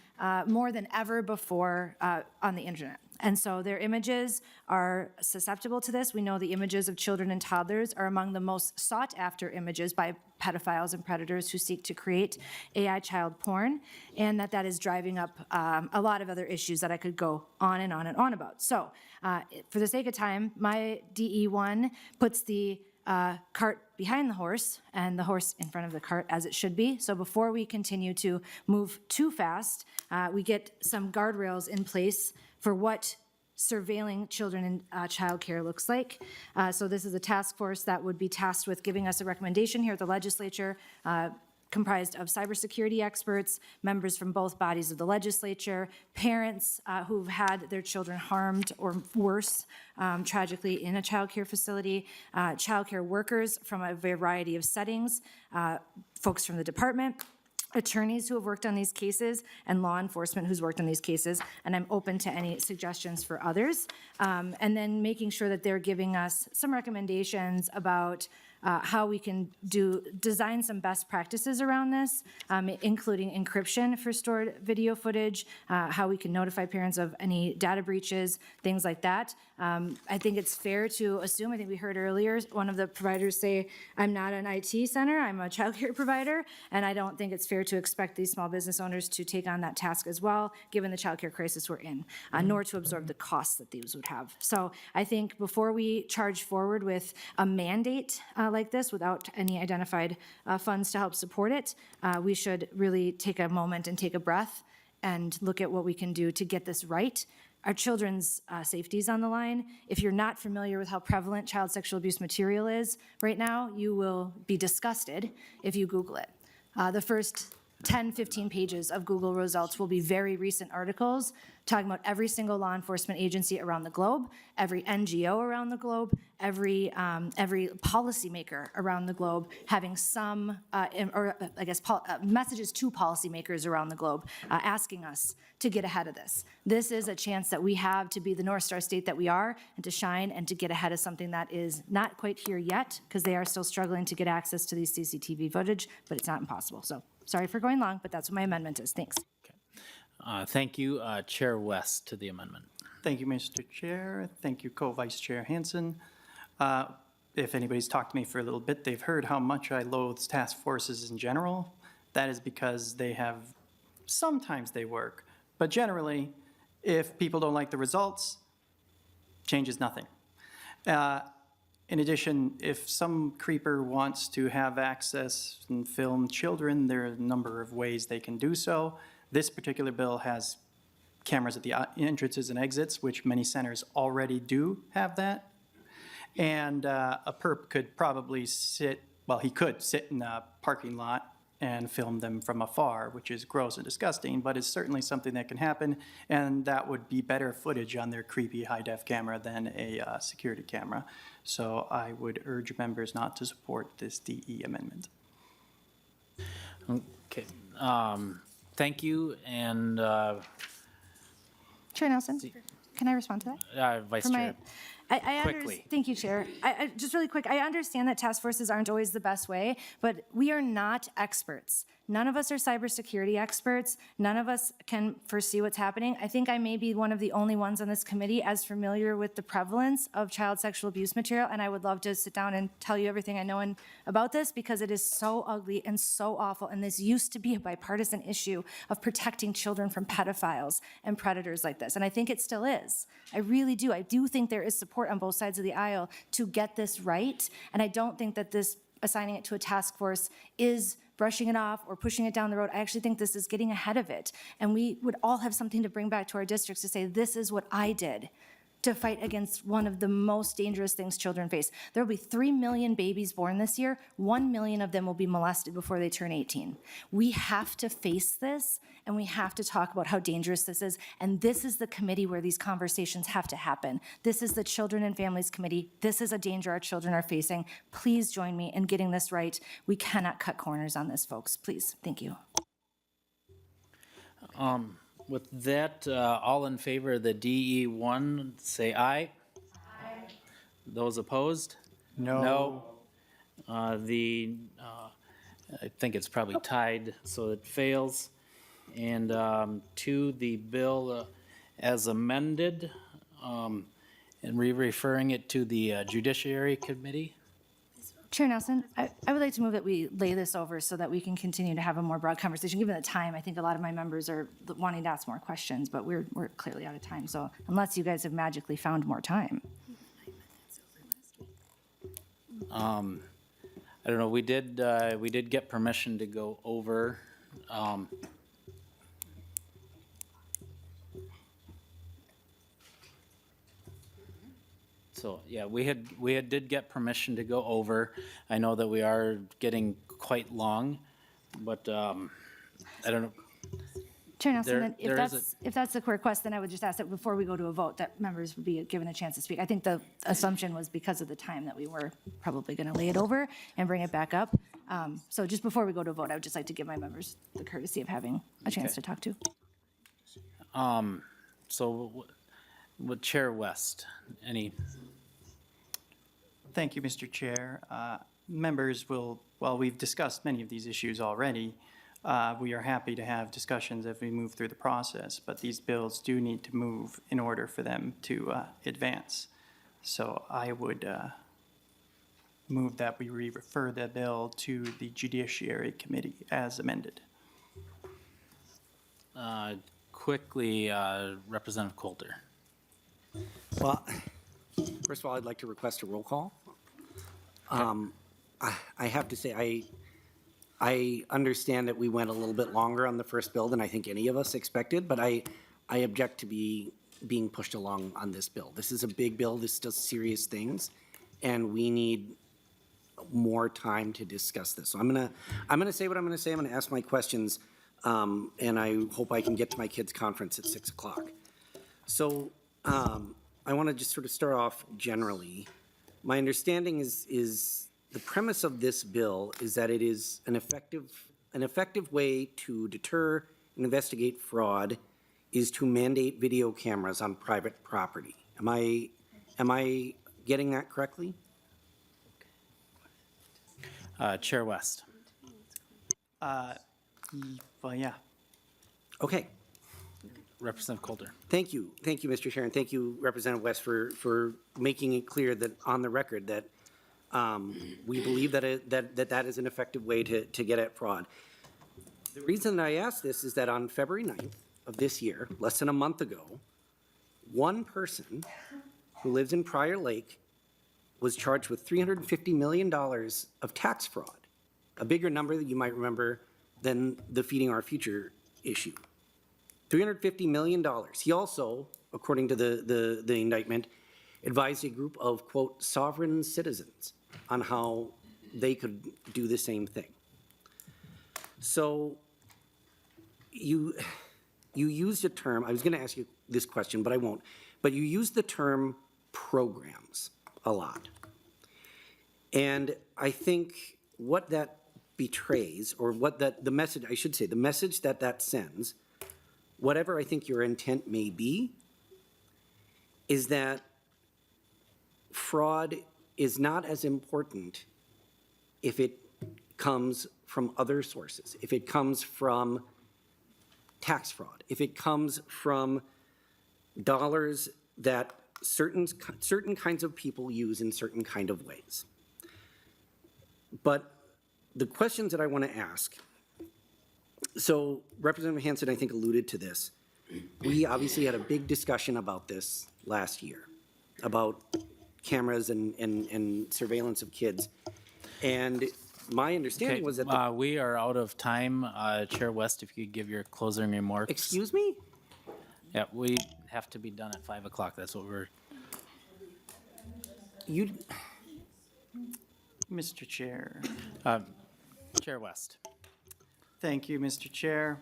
more than ever before on the internet. And so their images are susceptible to this. We know the images of children and toddlers are among the most sought after images by pedophiles and predators who seek to create AI child porn, and that is driving up a lot of other issues that I could go on and on and on about. So for the sake of time, my DE1 puts the cart behind the horse and the horse in front of the cart, as it should be. So before we continue to move too fast, we get some guardrails in place for what surveilling children in childcare looks like. So this is a task force that would be tasked with giving us a recommendation here at the legislature, comprised of cybersecurity experts, members from both bodies of the legislature, parents who've had their children harmed or worse, tragically in a childcare facility, childcare workers from a variety of settings, folks from the department, attorneys who have worked on these cases, and law enforcement who's worked on these cases, and I'm open to any suggestions for others. And then making sure that they're giving us some recommendations about how we can design some best practices around this, including encryption for stored video footage, how we can notify parents of any data breaches, things like that. I think it's fair to assume, I think we heard earlier, one of the providers say, I'm not an IT center, I'm a childcare provider, and I don't think it's fair to expect these small business owners to take on that task as well, given the childcare crisis we're in, nor to absorb the costs that these would have. So I think before we charge forward with a mandate like this without any identified funds to help support it, we should really take a moment and take a breath and look at what we can do to get this right. Our children's safety is on the line. If you're not familiar with how prevalent child sexual abuse material is right now, you will be disgusted if you Google it. The first 10, 15 pages of Google results will be very recent articles talking about every single law enforcement agency around the globe, every NGO around the globe, every policymaker around the globe having some, messages to policymakers around the globe asking us to get ahead of this. This is a chance that we have to be the North Star state that we are and to shine and to get ahead of something that is not quite here yet because they are still struggling to get access to these CCTV footage, but it's not impossible. So sorry for going long, but that's what my amendment is. Thanks. Thank you, Chair West, to the amendment. Thank you, Mr. Chair. Thank you, Co-Vice Chair Hansen. If anybody's talked to me for a little bit, they've heard how much I loathe task forces in general. That is because sometimes they work, but generally, if people don't like the results, changes nothing. In addition, if some creeper wants to have access and film children, there are a number of ways they can do so. This particular bill has cameras at the entrances and exits, which many centers already do have that. And a perp could probably he could sit in a parking lot and film them from afar, which is gross and disgusting, but it's certainly something that can happen, and that would be better footage on their creepy high-def camera than a security camera. So I would urge members not to support this DE amendment. Okay. Thank you, and Chair Nelson, can I respond to that? Vice Chair. Quickly. Thank you, Chair. Just really quick, I understand that task forces aren't always the best way, but we are not experts. None of us are cybersecurity experts. None of us can foresee what's happening. I think I may be one of the only ones on this committee as familiar with the prevalence of child sexual abuse material, and I would love to sit down and tell you everything I know about this because it is so ugly and so awful, and this used to be a bipartisan issue of protecting children from pedophiles and predators like this, and I think it still is. I really do. I do think there is support on both sides of the aisle to get this right, and I don't think that this assigning it to a task force is brushing it off or pushing it down the road. I actually think this is getting ahead of it. And we would all have something to bring back to our districts to say, this is what I did to fight against one of the most dangerous things children face. There will be 3 million babies born this year. 1 million of them will be molested before they turn 18. We have to face this, and we have to talk about how dangerous this is. And this is the committee where these conversations have to happen. This is the Children and Families Committee. This is a danger our children are facing. Please join me in getting this right. We cannot cut corners on this, folks. Please. Thank you. With that, all in favor of the DE1, say aye. Aye. Those opposed? No. I think it's probably tied, so it fails. And to the bill as amended, and referring it to the Judiciary Committee. Chair Nelson, I would like to move that we lay this over so that we can continue to have a more broad conversation. Given the time, I think a lot of my members are wanting to ask more questions, but we're clearly out of time. So unless you guys have magically found more time. I don't know. We did get permission to go over. So, yeah, we did get permission to go over. I know that we are getting quite long, but I don't know. Chair Nelson, if that's the request, then I would just ask that before we go to a vote, that members would be given a chance to speak. I think the assumption was because of the time that we were probably going to lay it over and bring it back up. So just before we go to a vote, I would just like to give my members the courtesy of having a chance to talk to. So with Chair West, any? Thank you, Mr. Chair. members will, while we've discussed many of these issues already, we are happy to have discussions as we move through the process, but these bills do need to move in order for them to advance. So I would move that we refer the bill to the Judiciary Committee as amended. Quickly, Representative Coulter. Well, first of all, I'd like to request a roll call. I have to say, I understand that we went a little bit longer on the first bill than I think any of us expected, but I object to being pushed along on this bill. This is a big bill. This does serious things, and we need more time to discuss this. So I'm gonna say what I'm gonna say. I'm gonna ask my questions, and I hope I can get to my kids' conference at 6 o'clock. So I want to just sort of start off generally. My understanding is the premise of this bill is that it is an effective way to deter and investigate fraud is to mandate video cameras on private property. Am I getting that correctly? Chair West. Well, yeah. Okay. Representative Coulter. Thank you, Mr. Chair, and thank you, Representative West, for making it clear that, on the record, that we believe that that is an effective way to get at fraud. The reason that I ask this is that on February 9th of this year, less than a month ago, one person who lives in Prior Lake was charged with $350 million of tax fraud, a bigger number that you might remember than the Feeding Our Future issue. $350 million. He also, according to the indictment, advised a group of, quote, sovereign citizens on how they could do the same thing. So you used a term, I was going to ask you this question, but I won't, but you used the term programs a lot. And I think what that betrays, or what the message, I should say, the message that sends, whatever I think your intent may be, is that fraud is not as important if it comes from other sources, if it comes from tax fraud, if it comes from dollars that certain kinds of people use in certain kind of ways. But the questions that I want to ask, so Representative Hansen, I think, alluded to this. We obviously had a big discussion about this last year, about cameras and surveillance of kids. And my understanding was that we are out of time. Chair West, if you could give your closing remarks. Excuse me? Yeah, we have to be done at 5 o'clock. That's what we're. Mr. Chair. Chair West. Thank you, Mr. Chair.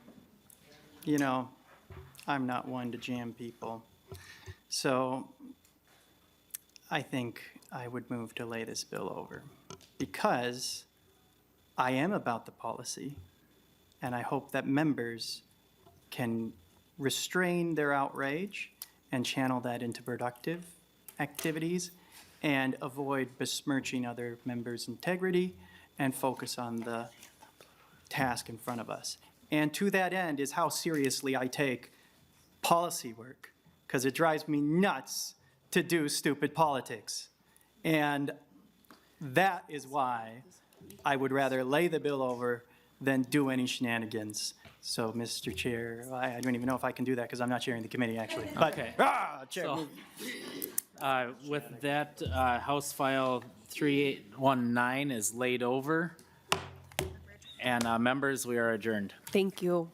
You know, I'm not one to jam people. So I think I would move to lay this bill over because I am about the policy, and I hope that members can restrain their outrage and channel that into productive activities and avoid besmirching other members' integrity and focus on the task in front of us. And to that end is how seriously I take policy work, because it drives me nuts to do stupid politics. And that is why I would rather lay the bill over than do any shenanigans. So, Mr. Chair, I don't even know if I can do that because I'm not chairing the committee, actually. But, Okay. Chair. So, with that, House File 3819 is laid over. And members, we are adjourned. Thank you.